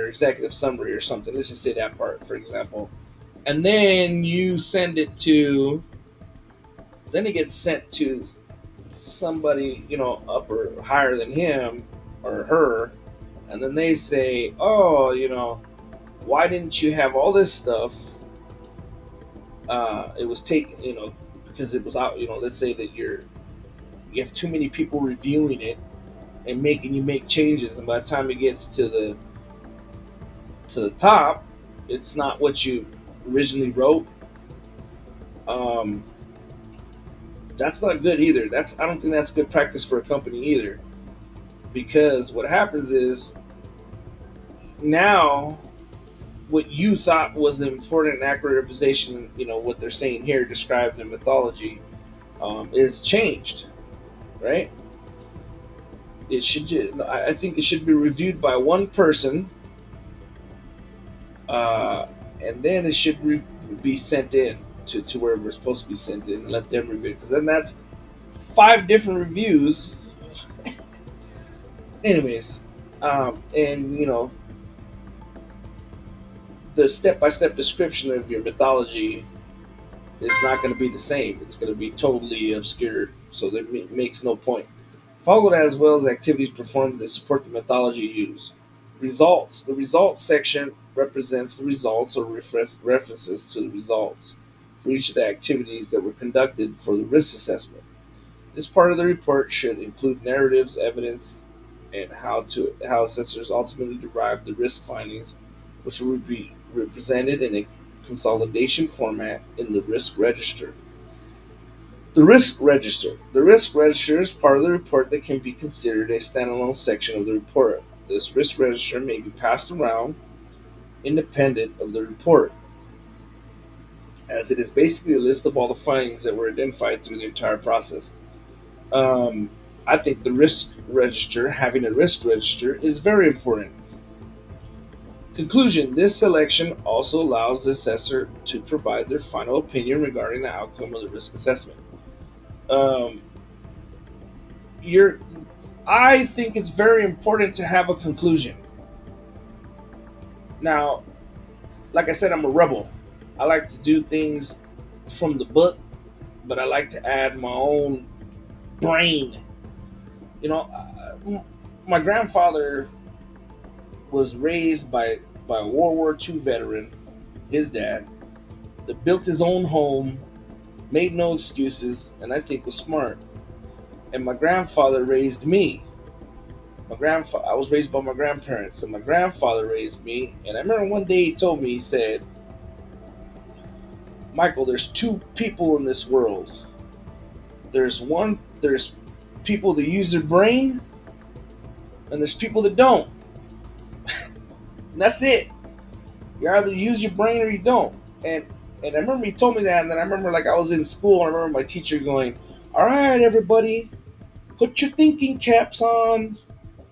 executive summary or something. Let's just say that part, for example, and then you send it to, then it gets sent to somebody up or higher than him or her, and then they say, "Oh, why didn't you have all this stuff? It was taken, because it was out. Let's say that you have too many people reviewing it and making you make changes, and by the time it gets to the top, it's not what you originally wrote." Um, that's not good either. I don't think that's good practice for a company either, because what happens is now what you thought was the important and accurate representation, what they're saying here, described in mythology, is changed, right? I think it should be reviewed by one person, uh, and then it should be sent in to where we're supposed to be sent in and let them review it. Because then that's five different reviews. Anyways, and the step-by-step description of your mythology is not going to be the same. It's going to be totally obscured, so that makes no point. Followed as well as activities performed to support the methodology used. Results. The results section represents the results or references to the results for each of the activities that were conducted for the risk assessment. This part of the report should include narratives, evidence, and how assessors ultimately derived the risk findings, which will be represented in a consolidation format in the risk register. The risk register. The risk register is part of the report that can be considered a standalone section of the report. This risk register may be passed around independent of the report, as it is basically a list of all the findings that were identified through the entire process. Um, I think the risk register, having a risk register, is very important. Conclusion. This selection also allows the assessor to provide their final opinion regarding the outcome of the risk assessment. Um, you're, I think it's very important to have a conclusion. Now, like I said, I'm a rebel. I like to do things from the book, but I like to add my own brain. You know, my grandfather was raised by a World War II veteran, his dad, that built his own home, made no excuses, and I think was smart. And my grandfather raised me. I was raised by my grandparents, and my grandfather raised me. And I remember one day he told me, he said, "Michael, there's two people in this world. There's people that use their brain, and there's people that don't. And that's it. You either use your brain or you don't." And I remember he told me that, and then I remember like I was in school, and I remember my teacher going, "All right, everybody, put your thinking caps on.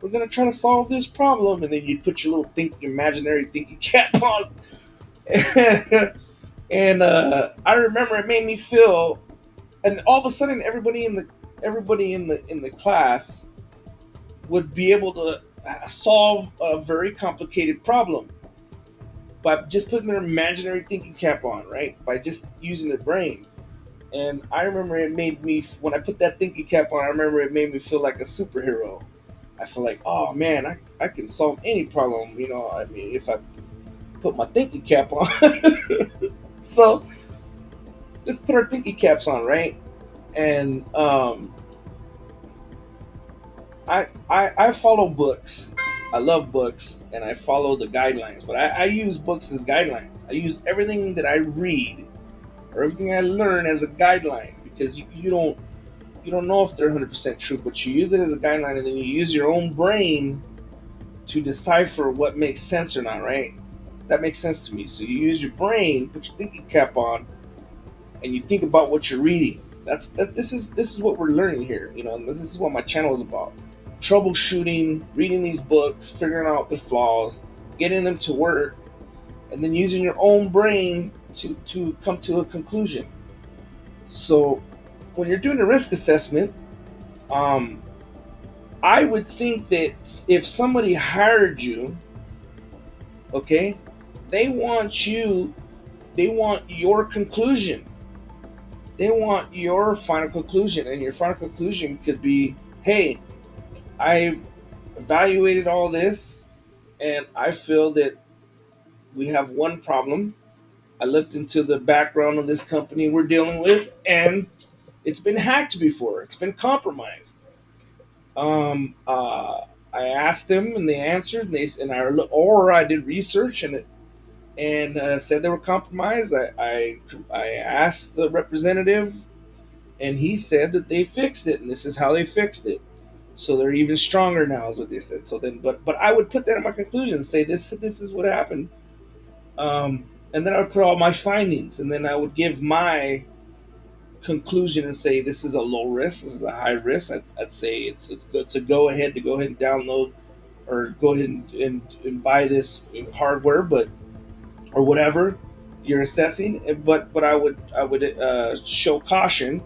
We're gonna try to solve this problem." And then you put your little imaginary thinking cap on. And I remember it made me feel, and all of a sudden everybody in the class would be able to solve a very complicated problem by just putting their imaginary thinking cap on, right? By just using their brain. And I remember it made me, when I put that thinking cap on, I remember it made me feel like a superhero. I feel like, oh man, I can solve any problem, I mean, if I put my thinking cap on. So let's put our thinking caps on, right? And I follow books. I love books and I follow the guidelines, but I use books as guidelines. I use everything that I read or everything I learn as a guideline because you don't know if they're 100% true, but you use it as a guideline and then you use your own brain to decipher what makes sense or not, right? That makes sense to me. So you use your brain, put your thinking cap on, and you think about what you're reading. This is what we're learning here. This is what my channel is about. Troubleshooting, reading these books, figuring out their flaws, getting them to work, and then using your own brain to come to a conclusion. So when you're doing a risk assessment, um, I would think that if somebody hired you, okay, they want you, they want your conclusion. They want your final conclusion, and your final conclusion could be, hey, I evaluated all this, and I feel that we have one problem. I looked into the background of this company we're dealing with, and it's been hacked before. It's been compromised. Um, uh, I asked them, and they answered, or I did research and said they were compromised. I asked the representative, and he said that they fixed it, and this is how they fixed it. So they're even stronger now, is what they said. So then, but I would put that in my conclusion and say this is what happened, and then I would put all my findings, and then I would give my conclusion and say this is a low risk, this is a high risk. I'd say it's a go ahead to go ahead and download or go ahead and buy this hardware, but or whatever you're assessing. But I would show caution,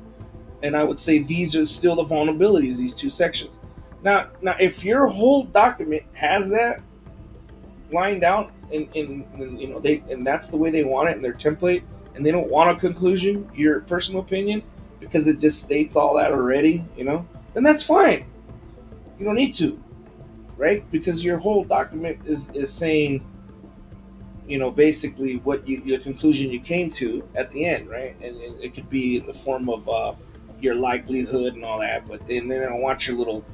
and I would say these are still the vulnerabilities. These two sections. Now, if your whole document has that lined out, and that's the way they want it in their template, and they don't want a conclusion, your personal opinion, because it just states all that already, then that's fine. You don't need to, right? Because your whole document is saying, basically what the conclusion you came to at the end, right? And it could be in the form of your likelihood and all that, but then they don't want your little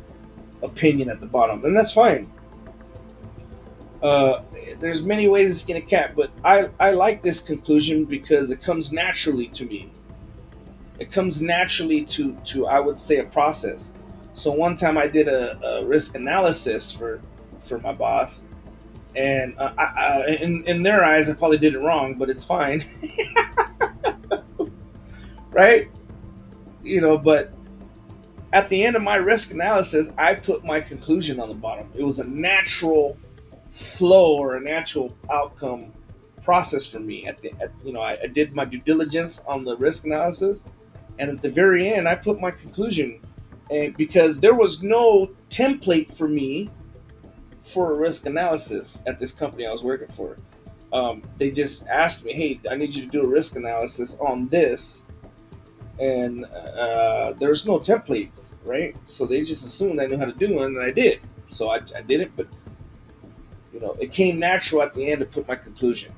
opinion at the bottom, and that's fine. Uh, there's many ways to skin a cat, but I like this conclusion because it comes naturally to me. It comes naturally to I would say a process. So one time I did a risk analysis for my boss, and in their eyes I probably did it wrong, but it's fine, right? But at the end of my risk analysis, I put my conclusion on the bottom. It was a natural flow or a natural outcome process for me. I did my due diligence on the risk analysis, and at the very end, I put my conclusion. And because there was no template for me for a risk analysis at this company I was working for, they just asked me, "Hey, I need you to do a risk analysis on this." And there's no templates, right? So they just assumed I knew how to do it, and I did. So I did it, but it came natural at the end to put my conclusion.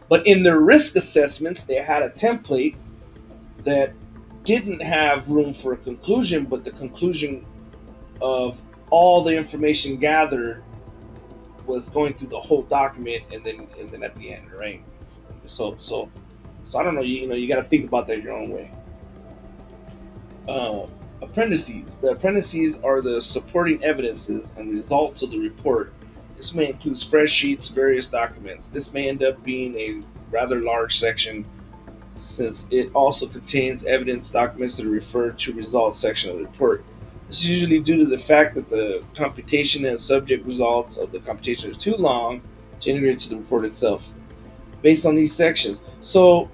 But in their risk assessments, they had a template that didn't have room for a conclusion, but the conclusion of all the information gathered was going through the whole document, and then at the end, right? So I don't know. You got to think about that your own way. Uh, Appendices. The appendices are the supporting evidences and results of the report. This may include spreadsheets, various documents. This may end up being a rather large section since it also contains evidence documents that are referred to results section of the report. This is usually due to the fact that the computation and subject results of the computation are too long to integrate into the report itself. Based on these sections, so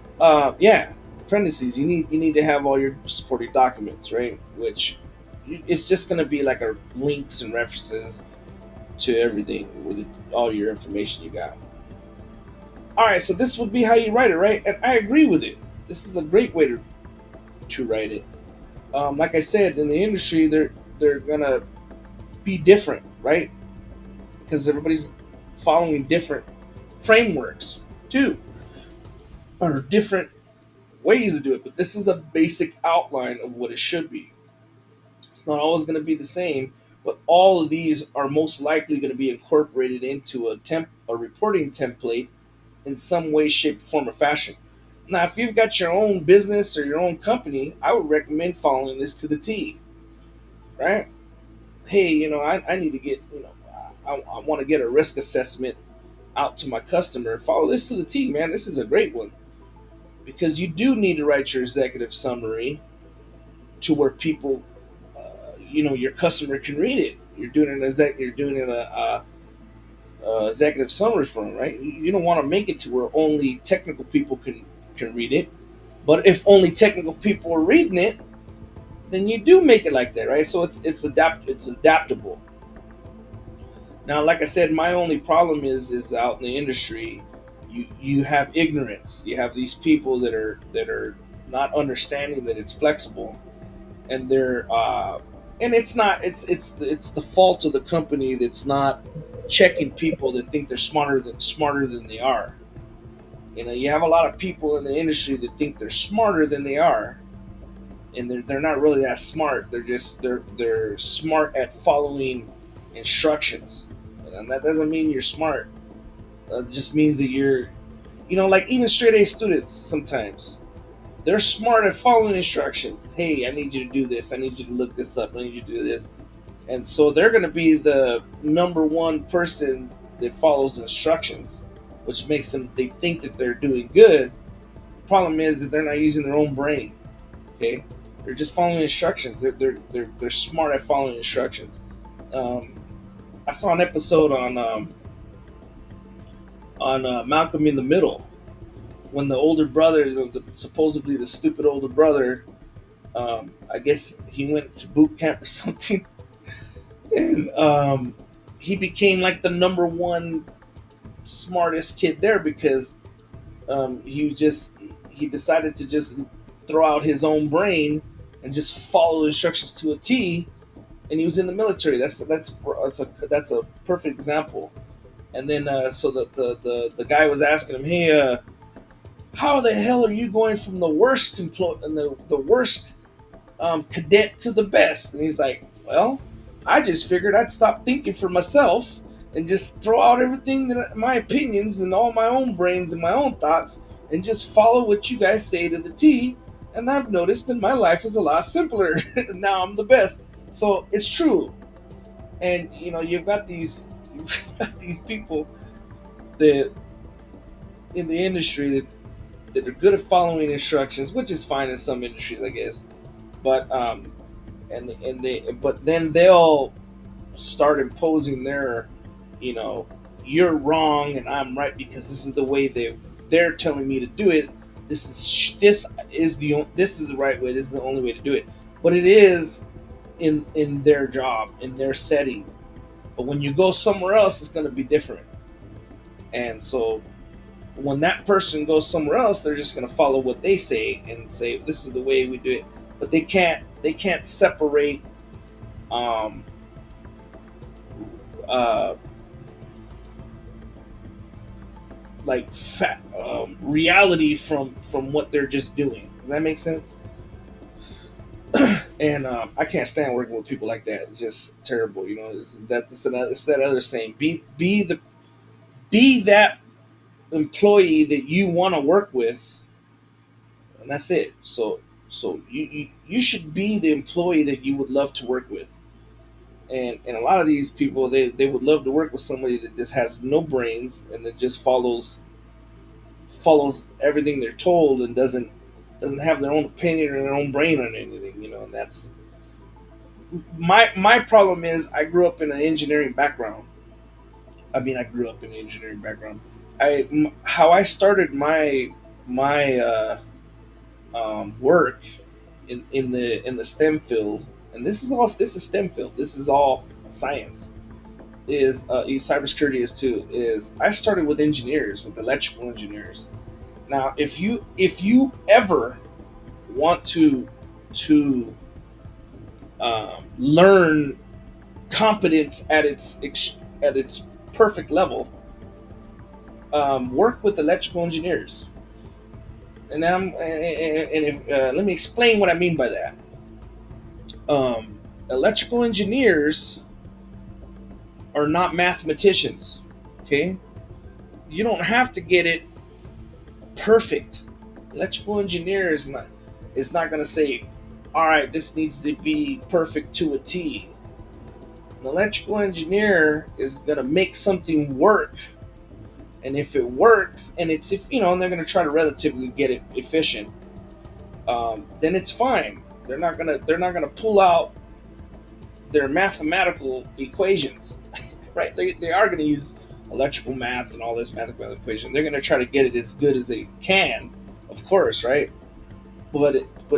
yeah, appendices. You need to have all your supporting documents, right? Which it's just going to be like a links and references to everything with all your information you got. All right, so this would be how you write it, right? And I agree with it. This is a great way to write it. Like I said, in the industry, they're gonna be different, right? Because everybody's following different frameworks too, or different ways to do it. But this is a basic outline of what it should be. It's not always going to be the same, but all of these are most likely going to be incorporated into a reporting template in some way, shape, form, or fashion. Now, if you've got your own business or your own company, I would recommend following this to the T, right? Hey, I need to get, I want to get a risk assessment out to my customer. Follow this to the T, man. This is a great one because you do need to write your executive summary to where people, your customer can read it. You're doing a executive summary for them, right? You don't want to make it to where only technical people can read it. But if only technical people are reading it, then you do make it like that, right? So it's adaptable. Now, like I said, my only problem is out in the industry, you have ignorance. You have these people that are not understanding that it's flexible, and it's not it's the fault of the company that's not checking people that think they're smarter than they are. You have a lot of people in the industry that think they're smarter than they are, and they're not really that smart. They're smart at following instructions, and that doesn't mean you're smart. It just means that you're, like even straight A students sometimes they're smart at following instructions. Hey, I need you to do this. I need you to look this up. I need you to do this. And so they're going to be the number one person that follows instructions, which makes them they think that they're doing good. The problem is that they're not using their own brain. Okay, they're just following instructions. They're smart at following instructions. Um, I saw an episode on Malcolm in the Middle when the older brother, supposedly the stupid older brother, I guess he went to boot camp or something, and he became like the number one smartest kid there because he decided to just throw out his own brain and just follow instructions to a T, and he was in the military. That's a perfect example. And then so the guy was asking him, hey, how the hell are you going from the worst the worst cadet to the best? And he's like, well, I just figured I'd stop thinking for myself and just throw out everything that my opinions and all my own brains and my own thoughts and just follow what you guys say to the T. And I've noticed that my life is a lot simpler. Now I'm the best. So it's true. And you've got these people that in the industry that are good at following instructions, which is fine in some industries, I guess. But but then they'll start imposing their, you know, you're wrong and I'm right because this is the way they're telling me to do it. This is the right way. This is the only way to do it. But it is in their job, in their setting. But when you go somewhere else, it's going to be different. And so when that person goes somewhere else, they're just going to follow what they say and say this is the way we do it. But they can't separate um, uh, reality from what they're just doing. Does that make sense? And I can't stand working with people like that. It's just terrible. It's that other saying: be that employee that you want to work with, and that's it. So you should be the employee that you would love to work with. And a lot of these people they would love to work with somebody that just has no brains and that just follows everything they're told and doesn't have their own opinion or their own brain on anything. And that's my problem is I grew up in an engineering background. I mean, I grew up in an engineering background. How I started my work in the STEM field, and this is STEM field. This is all science. cybersecurity is too. Is I started with engineers, with electrical engineers. Now, if you ever want to learn competence at its perfect level, work with electrical engineers. And if let me explain what I mean by that. Electrical engineers are not mathematicians. Okay, you don't have to get it perfect. Electrical engineer is not going to say, all right, this needs to be perfect to a T. An electrical engineer is going to make something work, and if it works, and it's if you know, and they're going to try to relatively get it efficient, then it's fine. They're not gonna pull out their mathematical equations, right? They are going to use electrical math and all this mathematical equation. They're going to try to get it as good as they can, of course, right? But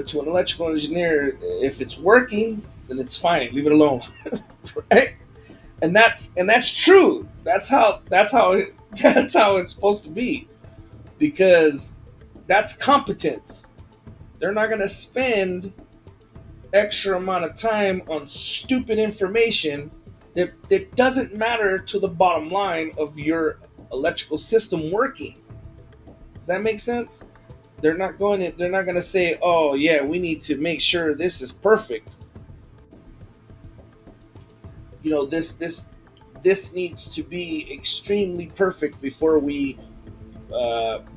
to an electrical engineer, if it's working, then it's fine. Leave it alone, right? And that's true. That's how it's supposed to be, because that's competence. They're not going to spend extra amount of time on stupid information that doesn't matter to the bottom line of your electrical system working. Does that make sense? They're not going to say, "Oh yeah, we need to make sure this is perfect." This needs to be extremely perfect before we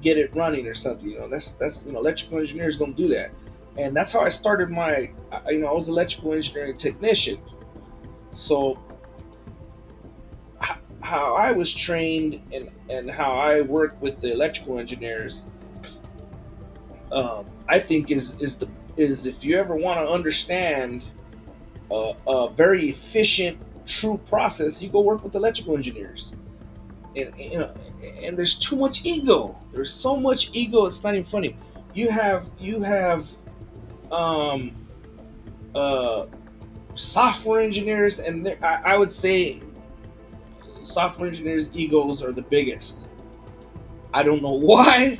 get it running or something. That's electrical engineers don't do that, and that's how I started my. I was an electrical engineering technician, so how I was trained and how I work with the electrical engineers, I think is if you ever want to understand a very efficient, true process, you go work with electrical engineers. And there's too much ego. There's so much ego. It's not even funny. You have um, uh, software engineers, and I would say software engineers' egos are the biggest. I don't know why,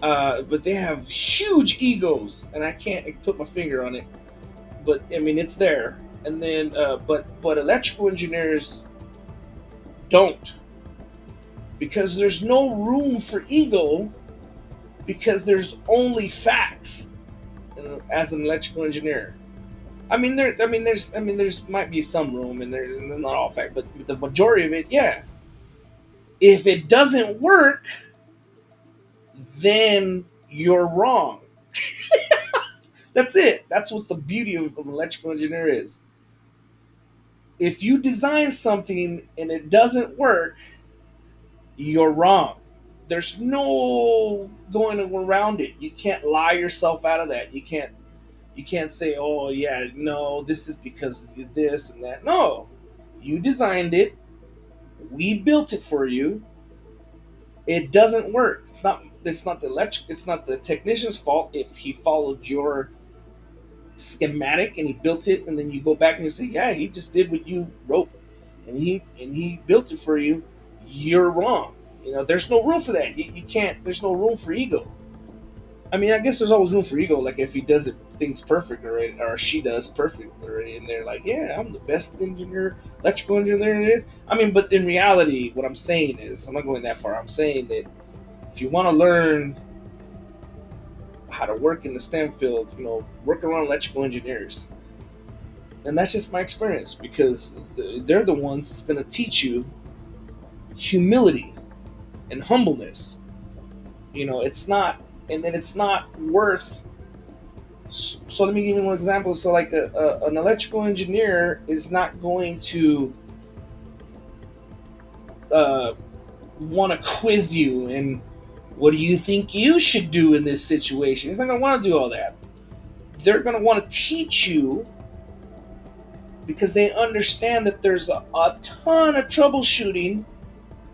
but they have huge egos, and I can't put my finger on it. But I mean, it's there. And then, but electrical engineers don't, because there's no room for ego, because there's only facts as an electrical engineer. There's might be some room, and there's not all fact, but the majority of it, yeah. If it doesn't work, then you're wrong. That's it. That's what the beauty of an electrical engineer is. If you design something and it doesn't work, you're wrong. There's no going around it. You can't lie yourself out of that. You can't say, "Oh yeah, no, this is because of this and that." No, you designed it. We built it for you. It doesn't work. It's not the electric. It's not the technician's fault if he followed your schematic and he built it, and then you go back and you say, "Yeah, he just did what you wrote, and he built it for you." You're wrong. There's no room for that. You can't. There's no room for ego. I mean, I guess there's always room for ego. Like if he does it things perfect already, or she does perfect already, and they're like, "Yeah, I'm the best engineer, electrical engineer there is." I mean, but in reality, what I'm saying is, I'm not going that far. I'm saying that if you want to learn how to work in the STEM field, work around electrical engineers, and that's just my experience, because they're the ones that's going to teach you humility and humbleness. It's not, and then it's not worth. So let me give you an example. So like an electrical engineer is not going to uh, want to quiz you and what do you think you should do in this situation. He's not going to want to do all that. They're going to want to teach you, because they understand that there's a ton of troubleshooting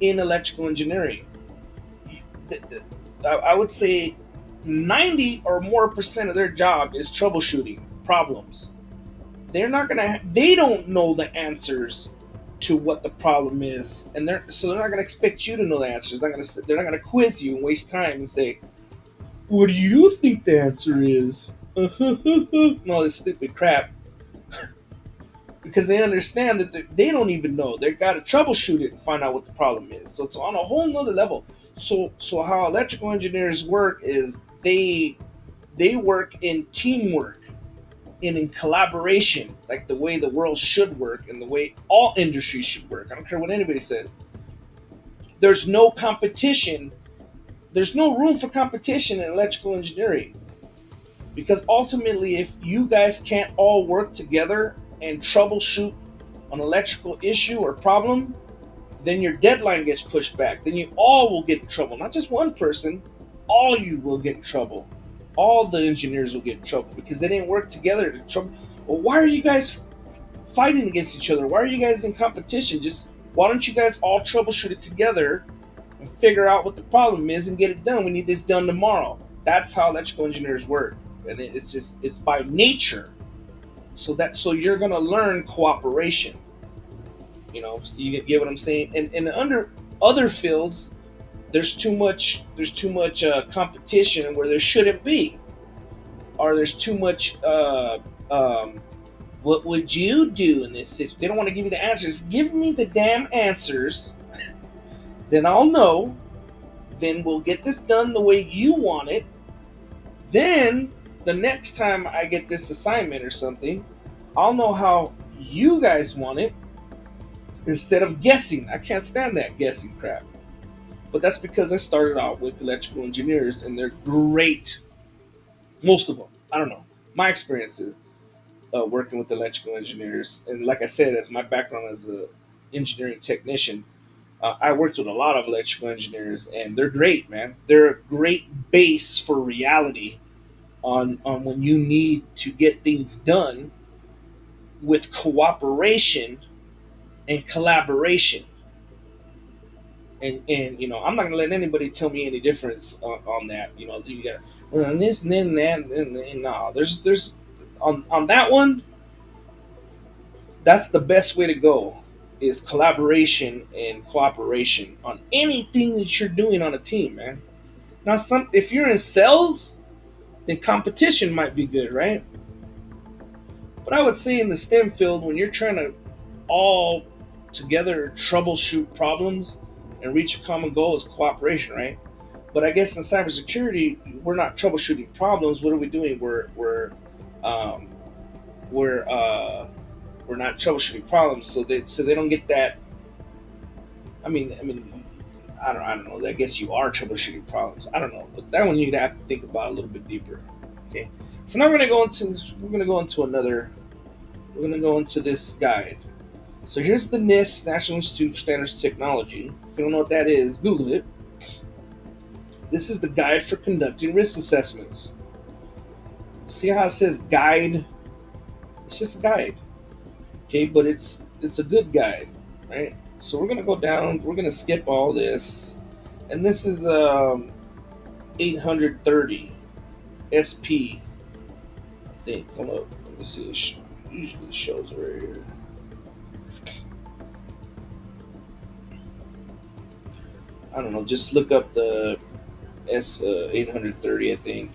in electrical engineering. I would say 90 or more percent of their job is troubleshooting problems. They don't know the answers to what the problem is, and they're not going to expect you to know the answers. They're not going to quiz you and waste time and say, "What do you think the answer is?" and all this stupid crap, because they understand that they don't even know. They got to troubleshoot it and find out what the problem is. So it's on a whole nother level. So how electrical engineers work is they work in teamwork and in collaboration, like the way the world should work and the way all industries should work. I don't care what anybody says. There's no competition. There's no room for competition in electrical engineering, because ultimately, if you guys can't all work together and troubleshoot an electrical issue or problem, then your deadline gets pushed back. Then you all will get in trouble. Not just one person, all you will get in trouble. All the engineers will get in trouble because they didn't work together to trouble. Well, why are you guys fighting against each other? Why are you guys in competition? Just why don't you guys all troubleshoot it together and figure out what the problem is and get it done? We need this done tomorrow. That's how electrical engineers work, and it's by nature. So you're gonna learn cooperation. You get what I'm saying. And under other fields, there's too much competition where there shouldn't be, or there's too much. What would you do in this situation? They don't want to give you the answers. Give me the damn answers, then I'll know. Then we'll get this done the way you want it. Then the next time I get this assignment or something, I'll know how you guys want it instead of guessing. I can't stand that guessing crap. But that's because I started out with electrical engineers and they're great. Most of them. I don't know. My experience is working with electrical engineers. And like I said, as my background as an engineering technician, I worked with a lot of electrical engineers and they're great, man. They're a great base for reality on when you need to get things done with cooperation and collaboration. And I'm not gonna let anybody tell me any difference on that. You got well, this and then that and no. There's on that one. That's the best way to go. Is collaboration and cooperation on anything that you're doing on a team, man. Now, if you're in sales, then competition might be good, right? But I would say in the STEM field, when you're trying to all together troubleshoot problems and reach a common goal, is cooperation, right? But I guess in cybersecurity, we're not troubleshooting problems. What are we doing? Um, we're not troubleshooting problems, so they don't get that. I mean, I don't know. I guess you are troubleshooting problems. I don't know, but that one you'd have to think about a little bit deeper. Okay, so now we're gonna go into this guide. So here's the NIST, National Institute for Standards and Technology. If you don't know what that is, Google it. This is the guide for conducting risk assessments. See how it says guide? It's just a guide, okay? But it's a good guide, right? So we're gonna go down. We're gonna skip all this, and this is 830 SP. I think. Hold up. Let me see. Usually it shows right here. I don't know. Just look up the S 830. I think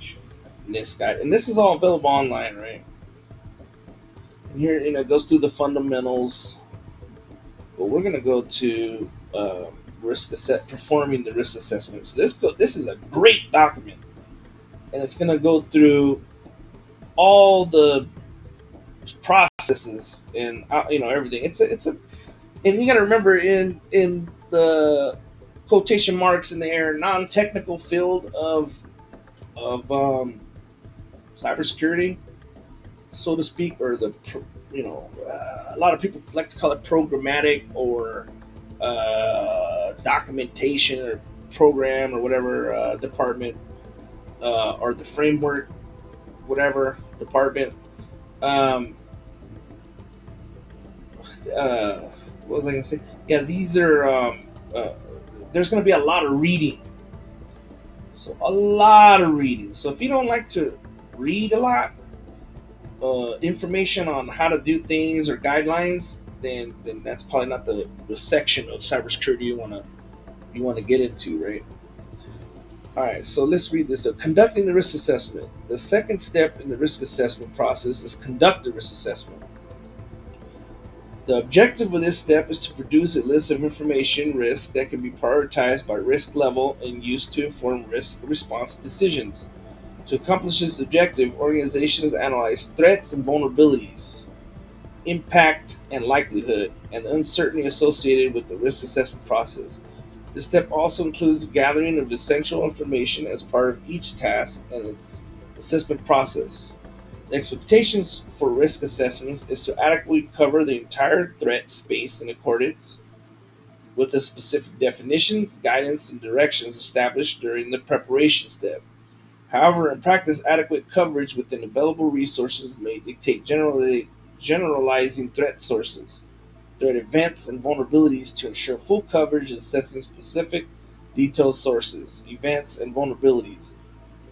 NIST guide, and this is all available online, right? And here, it goes through the fundamentals. But we're gonna go to performing the risk assessment. So this is a great document, and it's gonna go through all the processes and everything. It's a and you got to remember in the quotation marks in the air non-technical field of cybersecurity, so to speak, or a lot of people like to call it programmatic or documentation or program or whatever department or the framework, whatever department. Um, what was I going to say? Yeah, these are. There's going to be a lot of reading. So a lot of reading. So if you don't like to read a lot, information on how to do things or guidelines, then that's probably not the section of cybersecurity you want to get into, right? All right, so let's read this. So, conducting the risk assessment. The second step in the risk assessment process is conduct the risk assessment. The objective of this step is to produce a list of information risk that can be prioritized by risk level and used to inform risk response decisions. To accomplish this objective, organizations analyze threats and vulnerabilities, impact and likelihood, and the uncertainty associated with the risk assessment process. This step also includes the gathering of essential information as part of each task and its assessment process. The expectations for risk assessments is to adequately cover the entire threat space in accordance with the specific definitions, guidance, and directions established during the preparation step. However, in practice, adequate coverage within available resources may dictate generalizing threat sources, threat events, and vulnerabilities to ensure full coverage, assessing specific detailed sources, events, and vulnerabilities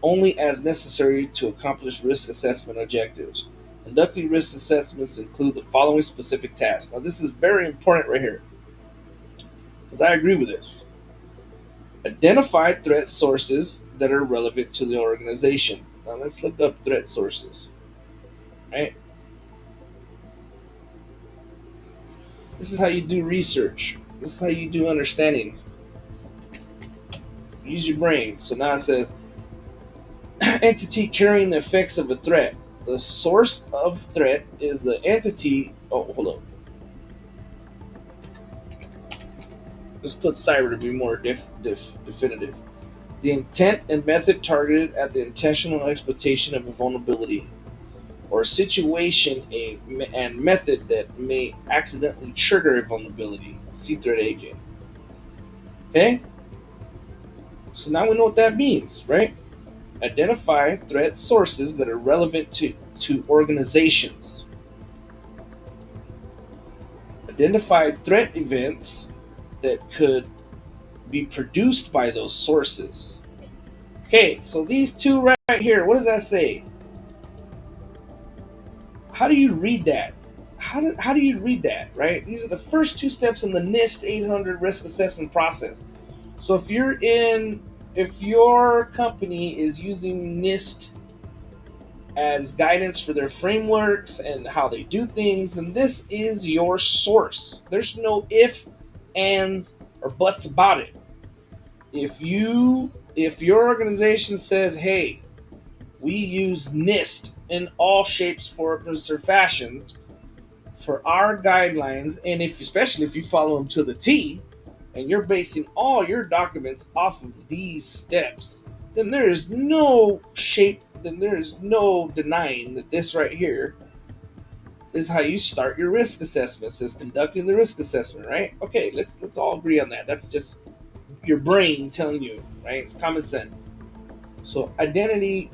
only as necessary to accomplish risk assessment objectives. Conducting risk assessments include the following specific tasks. Now, this is very important right here because I agree with this. Identify threat sources that are relevant to the organization. Now, let's look up threat sources. Right? This is how you do research. This is how you do understanding. Use your brain. So now it says entity carrying the effects of a threat. The source of threat is the entity. Oh, hold on. Let's put cyber to be more definitive. The intent and method targeted at the intentional exploitation of a vulnerability or a situation and method that may accidentally trigger a vulnerability. See threat agent. Okay? So now we know what that means, right? Identify threat sources that are relevant to organizations. Identify threat events that could be produced by those sources. Okay, so these two right here, what does that say? How do you read that? How do you read that, right? These are the first two steps in the NIST 800 risk assessment process. So if your company is using NIST as guidance for their frameworks and how they do things, then this is your source. There's no if, ands, or buts about it. If your organization says, hey, we use NIST in all shapes, forms, or fashions for our guidelines, and if especially if you follow them to the T, and you're basing all your documents off of these steps, then there is no then there is no denying that this right here is how you start your risk assessment. It says conducting the risk assessment, right? Okay, let's all agree on that. That's just your brain telling you, right? It's common sense. So identity.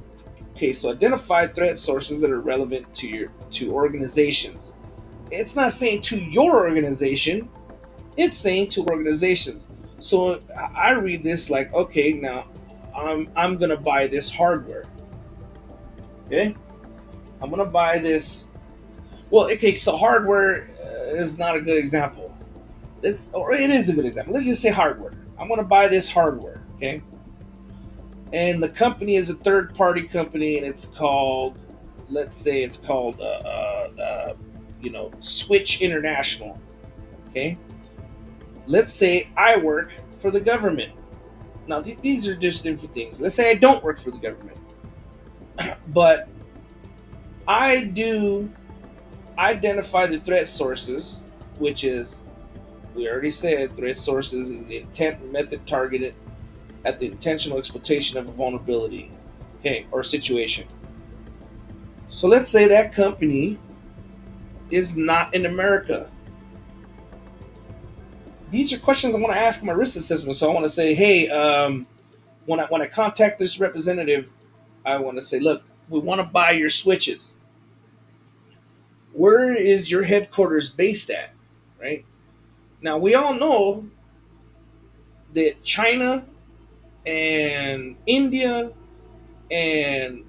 Okay, so identify threat sources that are relevant to organizations. It's not saying to your organization, it's saying to organizations. So I read this like, okay, now I'm gonna buy this hardware. Okay, I'm gonna buy this. Well, okay, so hardware is not a good example. Or it is a good example. Let's just say hardware. I'm gonna buy this hardware. Okay, and the company is a third party company, and it's called, let's say it's called, Switch International. Okay, let's say I work for the government. Now, these are just different things. Let's say I don't work for the government, but I do identify the threat sources, which is, we already said, threat sources is the intent and method targeted at the intentional exploitation of a vulnerability, okay, or situation. So let's say that company is not in America. These are questions I want to ask in my risk assessment. So I want to say, hey, when I contact this representative, I want to say, look, we want to buy your switches. Where is your headquarters based at? Right now, we all know that China and India and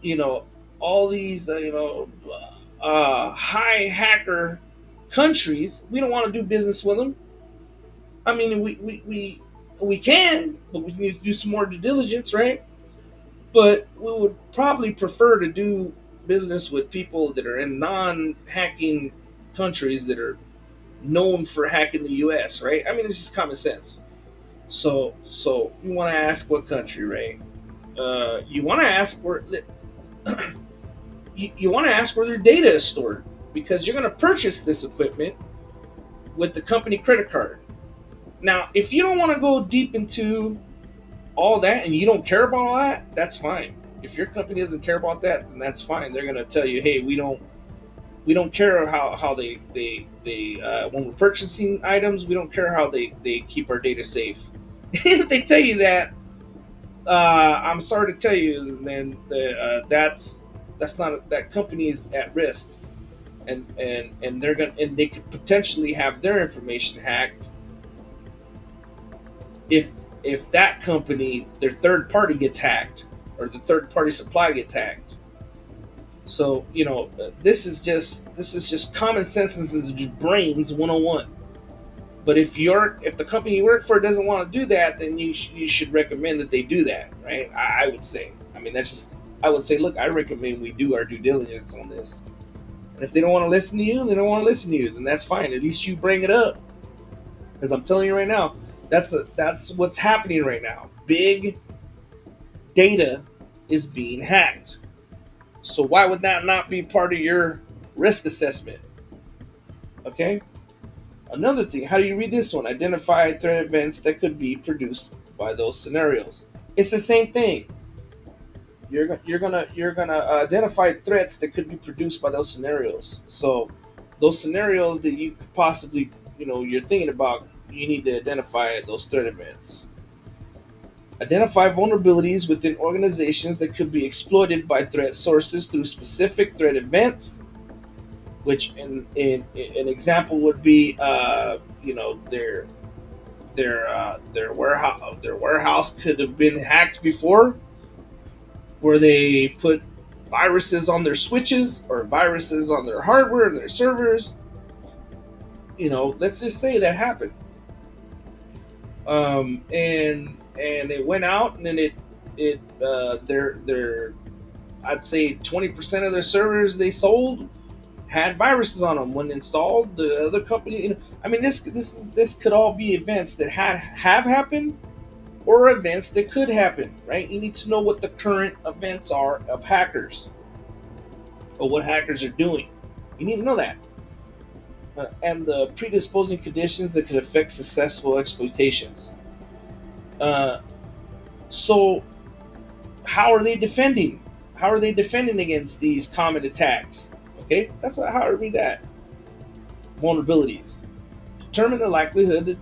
you know all these high hacker countries, we don't want to do business with them. I mean, we can, but we need to do some more due diligence, right? But we would probably prefer to do business with people that are in non-hacking countries that are known for hacking the U.S., right? I mean, this is common sense. So you want to ask what country, right? You want to ask where you want to ask where their data is stored because you're going to purchase this equipment with the company credit card. Now, if you don't want to go deep into all that and you don't care about all that, that's fine. If your company doesn't care about that, then that's fine. They're going to tell you, hey, we don't care how they when we're purchasing items, we don't care how they keep our data safe. If they tell you that, I'm sorry to tell you, then that's not that company is at risk, and they're gonna and they could potentially have their information hacked if that company, their third party gets hacked or the third party supply gets hacked. So this is just common sense. This is just brains 101. But if the company you work for doesn't want to do that, then you should recommend that they do that, right? I would say. I mean, that's just I would say, look, I recommend we do our due diligence on this. And if they don't want to listen to you, they don't want to listen to you. Then that's fine. At least you bring it up, because I'm telling you right now, that's what's happening right now. Big data is being hacked. So why would that not be part of your risk assessment? Okay. Another thing, how do you read this one? Identify threat events that could be produced by those scenarios. It's the same thing. You're gonna identify threats that could be produced by those scenarios. So those scenarios that you could possibly you're thinking about, you need to identify those threat events. Identify vulnerabilities within organizations that could be exploited by threat sources through specific threat events, which in an example would be their warehouse could have been hacked before, where they put viruses on their switches or viruses on their hardware and their servers. Let's just say that happened, and it went out, and then their I'd say 20% of their servers they sold had viruses on them when installed. The other company, I mean, this could all be events that have happened or events that could happen, right? You need to know what the current events are of hackers or what hackers are doing. You need to know that. And the predisposing conditions that could affect successful exploitations. Uh, so, how are they defending? How are they defending against these common attacks? Okay, that's how I read that. Vulnerabilities. Determine the likelihood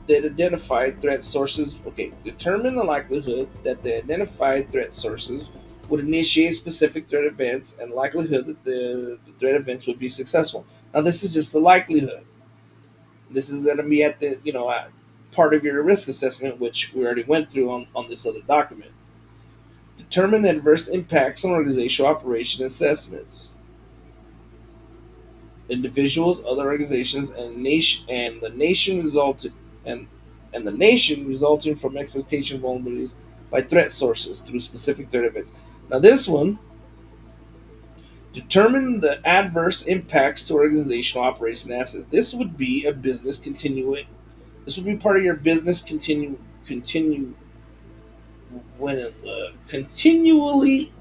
that identified threat sources. Okay, determine the likelihood that the identified threat sources would initiate specific threat events and likelihood that the threat events would be successful. Now, this is just the likelihood. This is going to be at the part of your risk assessment, which we already went through on this other document. Determine the adverse impacts on organizational operation assessments. Individuals, other organizations, and the nation resulted and and the nation resulting from exploitation vulnerabilities by threat sources through specific threat events. Now, this one, determine the adverse impacts to organizational operation assets. This would be a business continuing. This would be part of your business continue when continually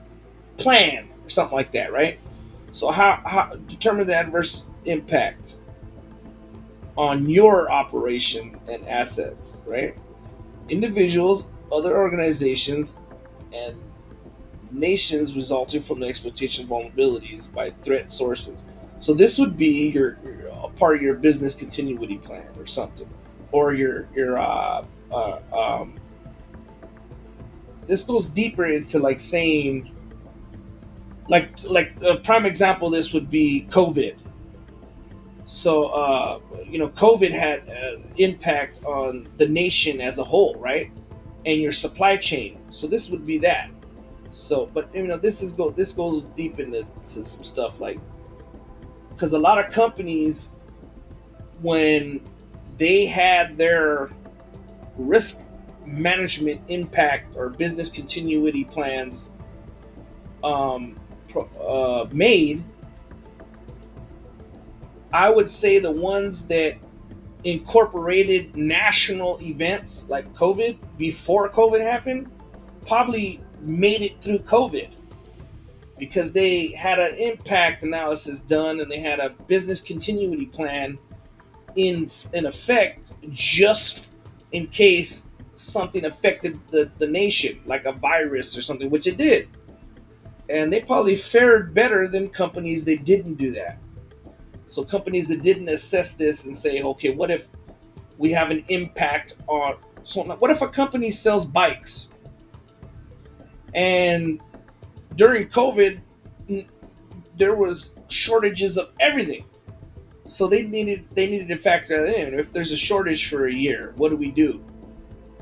plan or something like that, right? So how determine the adverse impact on your operation and assets, right? Individuals, other organizations, and nations resulting from the exploitation vulnerabilities by threat sources. So this would be a part of your business continuity plan or something, or uh, um, this goes deeper into like saying like a prime example of this would be COVID. So COVID had impact on the nation as a whole, right? And your supply chain. So this would be that. So, but this goes deep into some stuff like because a lot of companies when they had their risk management impact or business continuity plans um, made, I would say the ones that incorporated national events like COVID before COVID happened probably made it through COVID because they had an impact analysis done and they had a business continuity plan in effect just in case something affected the nation like a virus or something, which it did. And they probably fared better than companies that didn't do that. So companies that didn't assess this and say, okay, what if we have an impact on, so what if a company sells bikes and during COVID there was shortages of everything, so they needed to factor that in. If there's a shortage for a year, what do we do?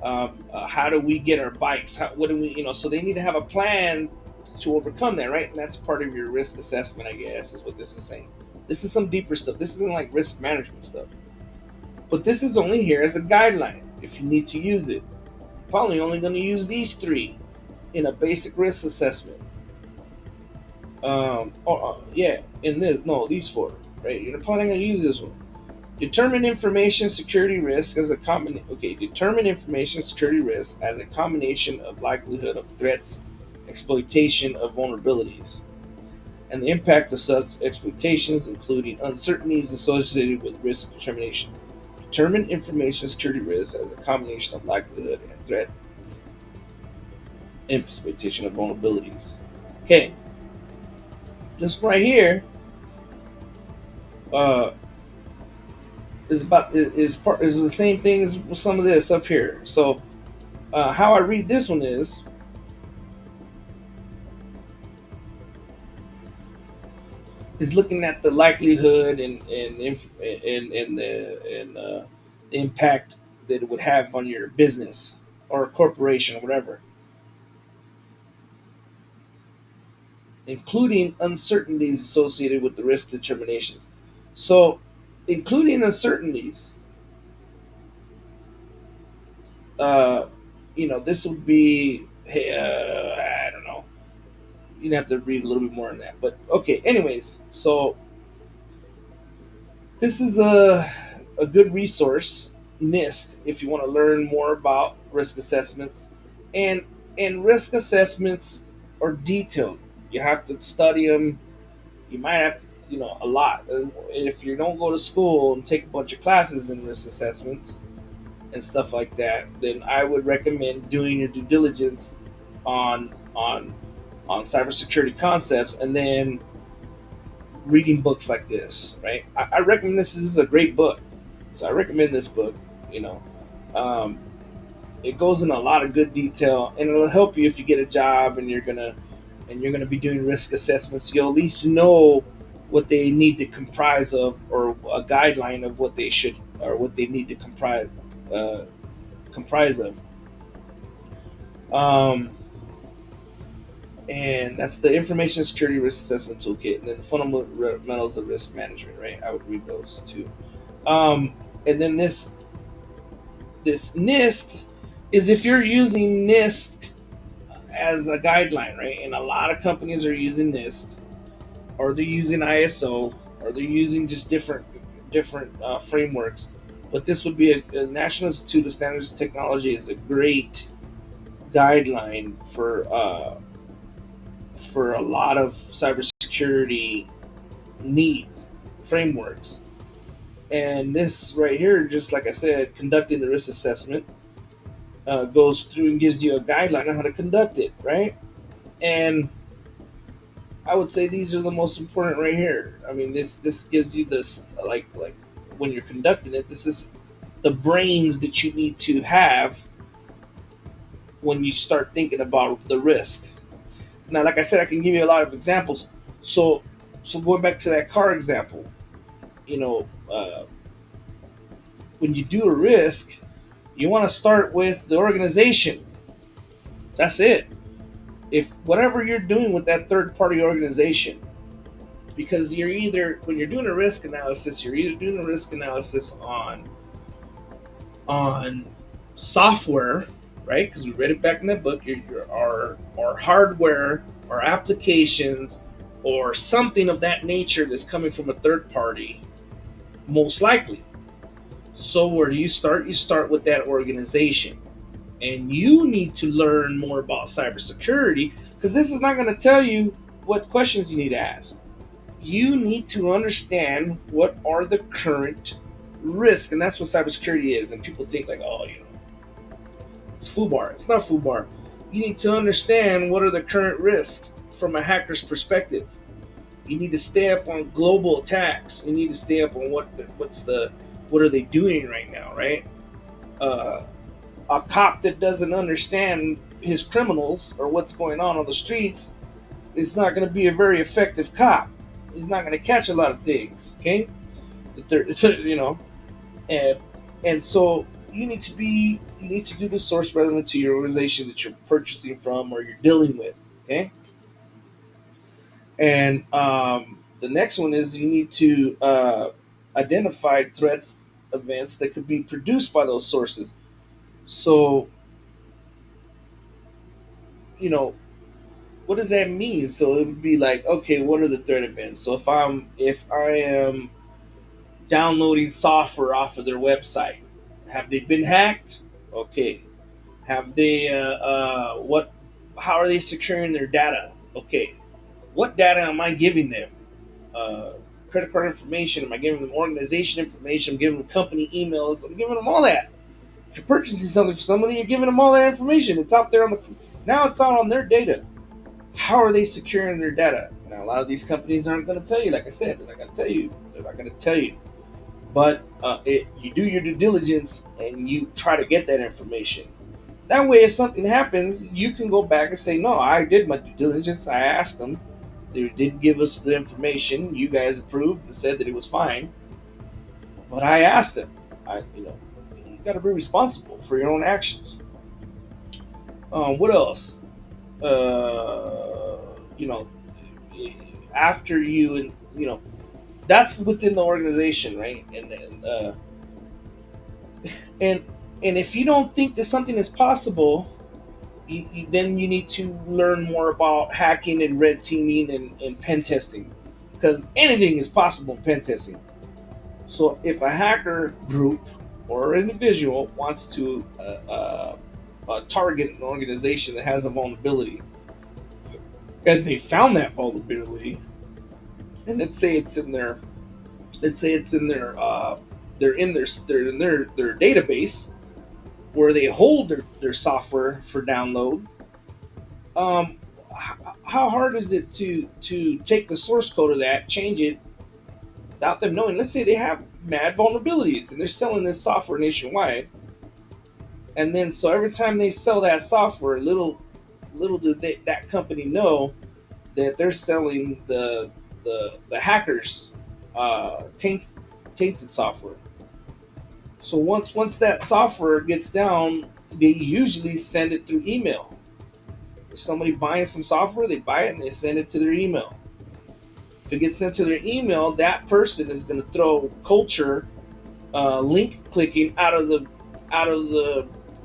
How do we get our bikes? What do we, so they need to have a plan to overcome that, right? And that's part of your risk assessment, I guess, is what this is saying. This is some deeper stuff. This isn't like risk management stuff, but this is only here as a guideline. If you need to use it, you're probably only going to use these three in a basic risk assessment. Yeah, in this, no, these four, right? You're probably going to use this one. Determine information security risk as a common. Okay, determine information security risk as a combination of likelihood of threats, exploitation of vulnerabilities, and the impact of such exploitations, including uncertainties associated with risk determination. Determine information security risk as a combination of likelihood and threats, exploitation of vulnerabilities. Okay, this right here uh, is the same thing as some of this up here. So how I read this one is looking at the likelihood and the impact that it would have on your business or corporation or whatever, including uncertainties associated with the risk determinations. So, including uncertainties, uh, this would be, hey, I don't know. You'd have to read a little bit more on that. But okay, anyways, so this is a good resource, NIST, if you want to learn more about risk assessments. And risk assessments are detailed. You have to study them. You might have to, a lot. And if you don't go to school and take a bunch of classes in risk assessments and stuff like that, then I would recommend doing your due diligence on cybersecurity concepts and then reading books like this, right? I recommend this. This is a great book, so I recommend this book. You know, um, it goes in a lot of good detail, and it'll help you if you get a job and you're gonna be doing risk assessments. You'll at least know what they need to comprise of, or a guideline of what they should or what they need to uh, comprise of. Um, and that's the Information Security Risk Assessment Toolkit, and then the Fundamentals of Risk Management. Right, I would read those too. And then this NIST is if you're using NIST as a guideline, right? And a lot of companies are using NIST, or they're using ISO, or they're using just different frameworks. But this would be a National Institute of Standards and Technology is a great guideline for a lot of cybersecurity needs frameworks. And this right here, just like I said, conducting the risk assessment goes through and gives you a guideline on how to conduct it, right? And I would say these are the most important right here. I mean, this gives you this like when you're conducting it. This is the brains that you need to have when you start thinking about the risk. Now, like I said, I can give you a lot of examples. So, going back to that car example, you know, when you do a risk, you want to start with the organization. That's it. If whatever you're doing with that third party organization, because you're either when you're doing a risk analysis, you're either doing a risk analysis on software, right? Because we read it back in that book. Our hardware, our applications, or something of that nature that's coming from a third party, most likely. So where do you start? You start with that organization, and you need to learn more about cybersecurity because this is not going to tell you what questions you need to ask. You need to understand what are the current risks, and that's what cybersecurity is. And people think like, oh, it's FUBAR. It's not FUBAR. You need to understand what are the current risks from a hacker's perspective. You need to stay up on global attacks. You need to stay up on what are they doing right now, right? Uh, a cop that doesn't understand his criminals or what's going on the streets is not going to be a very effective cop. He's not going to catch a lot of things. Okay, you know, and so you need to do the source relevant to your organization that you're purchasing from or you're dealing with. Okay, and the next one is you need to identify threats events that could be produced by those sources. So you know what does that mean? So it would be like, okay, what are the threat events? So if I am downloading software off of their website, have they been hacked? Okay. Have they what? How are they securing their data? Okay. What data am I giving them? Uh, Credit card information? Am I giving them organization information? I'm giving them company emails. I'm giving them all that. If you're purchasing something for somebody, you're giving them all that information. It's out there on the now. It's out on their data. How are they securing their data? Now, a lot of these companies aren't going to tell you. Like I said, they're not going to tell you. They're not going to tell you. But you do your due diligence and you try to get that information. That way, if something happens, you can go back and say, "No, I did my due diligence. I asked them. They did give us the information. You guys approved and said that it was fine. But I asked them. You got to be responsible for your own actions." What else? Uh, you know, after that's within the organization, right? And and if you don't think that something is possible, then you need to learn more about hacking and red teaming and pen testing, because anything is possible in pen testing. So if a hacker group or individual wants to target an organization that has a vulnerability, and they found that vulnerability, and let's say it's in their they're in their database where they hold their software for download. How hard is it to take the source code of that, change it without them knowing? Let's say they have mad vulnerabilities and they're selling this software nationwide, and then so every time they sell that software, little do that company know that they're selling the hackers tainted software. So once that software gets down, they usually send it through email. If somebody buying some software, they buy it and they send it to their email. If it gets sent to their email, that person is going to throw culture link clicking out of the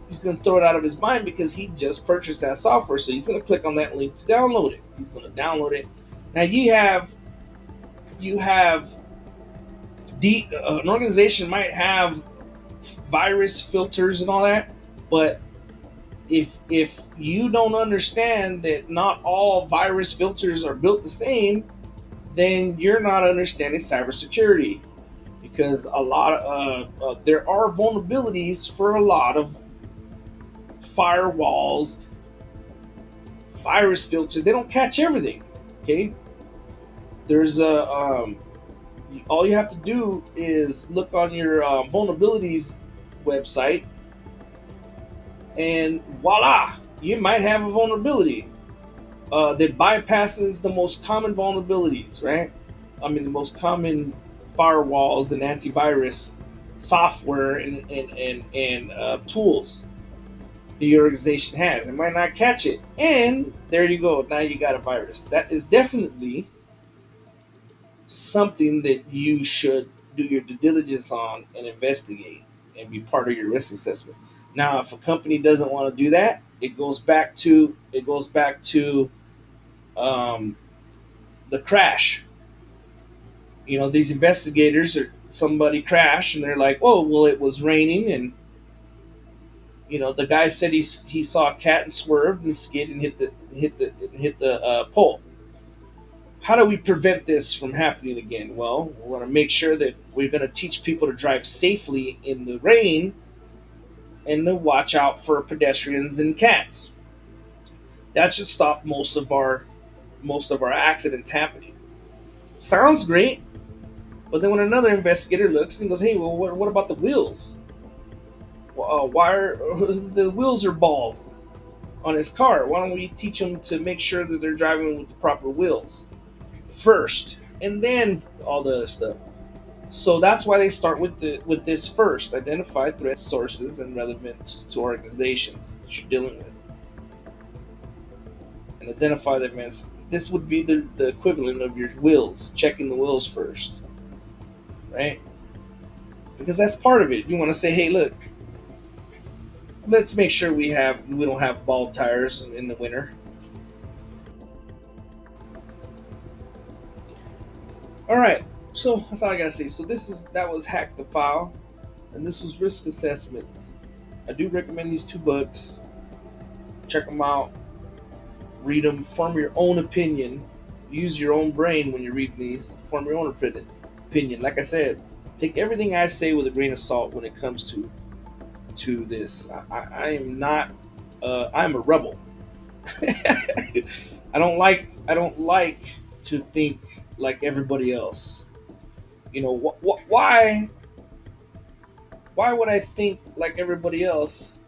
he's going to throw it out of his mind because he just purchased that software. So he's going to click on that link to download it. He's going to download it. Now you have an organization might have virus filters and all that, but if you don't understand that not all virus filters are built the same, then you're not understanding cybersecurity, because a lot of there are vulnerabilities for a lot of firewalls, virus filters. They don't catch everything. Okay, there's a all you have to do is look on your vulnerabilities website, and voila, you might have a vulnerability that bypasses the most common vulnerabilities, right? I mean, the most common firewalls and antivirus software and tools the organization has. It might not catch it, and there you go. Now you got a virus. That is definitely something that you should do your due diligence on and investigate and be part of your risk assessment. Now, if a company doesn't want to do that, it goes back to um, the crash. These investigators or somebody crashed, and they're like, "Oh, well, it was raining, and the guy said he saw a cat and swerved and skid and hit the pole." How do we prevent this from happening again? Well, we want to make sure that we're going to teach people to drive safely in the rain and to watch out for pedestrians and cats. That should stop most of our accidents happening. Sounds great, but then when another investigator looks and goes, "Hey, well, what about the wheels? Why are the wheels are bald on his car? Why don't we teach them to make sure that they're driving with the proper wheels first, and then all the other stuff?" So that's why they start with this first. Identify threat sources and relevant to organizations that you're dealing with, and identify the events. This would be the equivalent of your wheels, checking the wheels first, right? Because that's part of it. You want to say, "Hey, look, let's make sure we don't have bald tires in the winter." All right. So that's all I gotta say. So that was Hack the File, and this was Risk Assessments. I do recommend these two books. Check them out. Read them. Form your own opinion. Use your own brain when you're reading these. Form your own opinion. Like I said, take everything I say with a grain of salt when it comes to this. I am not. I'm a rebel. I don't like to think like everybody else. Why would I think like everybody else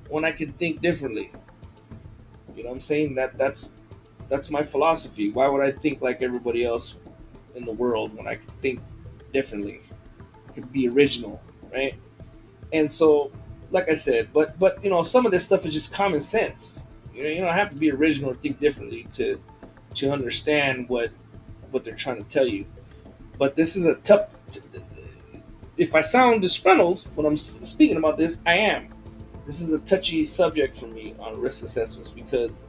when I can think differently? You know what I'm saying? That's my philosophy. Why would I think like everybody else in the world when I can think differently? I could be original, right? And so, like I said, but some of this stuff is just common sense. You don't have to be original or think differently to understand what they're trying to tell you. But this is a tough. If I sound disgruntled when I'm speaking about this, I am. This is a touchy subject for me on risk assessments because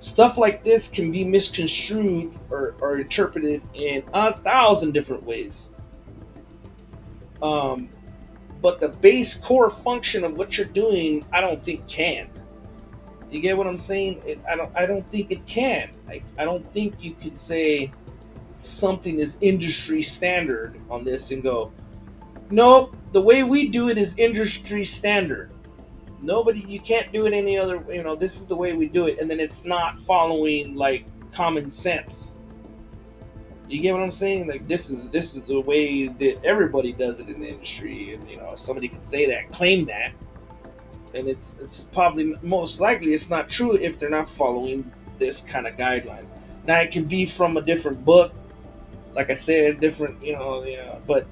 stuff like this can be misconstrued or interpreted in 1,000 different ways. Um, but the base core function of what you're doing, I don't think can. You get what I'm saying? I don't think it can. I don't think you could say something is industry standard on this and go, nope, the way we do it is industry standard. Nobody, you can't do it any other. This is the way we do it, and then it's not following like common sense. You get what I'm saying? Like this is the way that everybody does it in the industry, and somebody could say that, claim that, and it's probably most likely it's not true if they're not following this kind of guidelines. Now it can be from a different book, like I said, different, but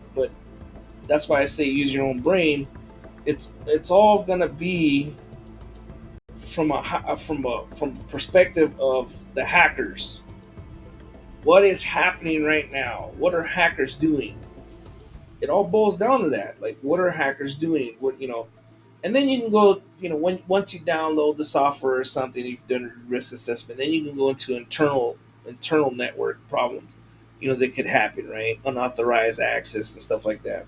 that's why I say use your own brain. It's all gonna be from the perspective of the hackers. What is happening right now? What are hackers doing? It all boils down to that. Like, what are hackers doing? And then you can go, once you download the software or something, you've done a risk assessment. Then you can go into internal network problems, that could happen, right? Unauthorized access and stuff like that.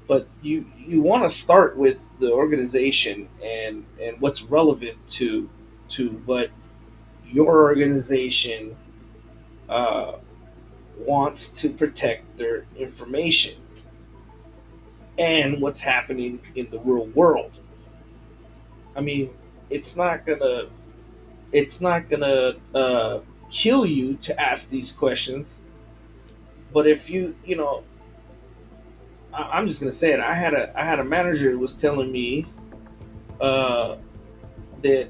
But you want to start with the organization and what's relevant to what your organization uh, wants to protect their information and what's happening in the real world. I mean, it's not gonna kill you to ask these questions, but if I'm just gonna say it. I had a manager who was telling me uh, that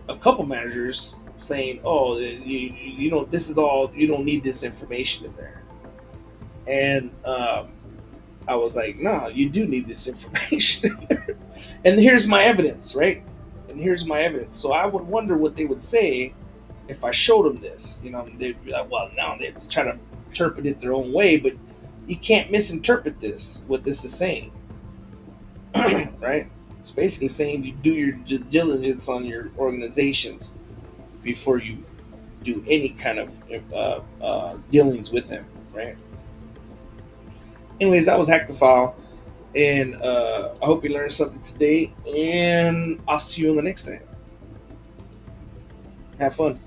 a couple managers saying, "Oh, you don't. This is all. You don't need this information in there." And I was like, "No, you do need this information." And here's my evidence, right? And here's my evidence. So I would wonder what they would say if I showed them this. They'd be like, "Well, no." They try to interpret it their own way, but you can't misinterpret this. What this is saying, right? It's basically saying you do your due diligence on your organizations before you do any kind of dealings with them, right? Anyways, that was Hack the File, and I hope you learned something today. And I'll see you on the next time. Have fun.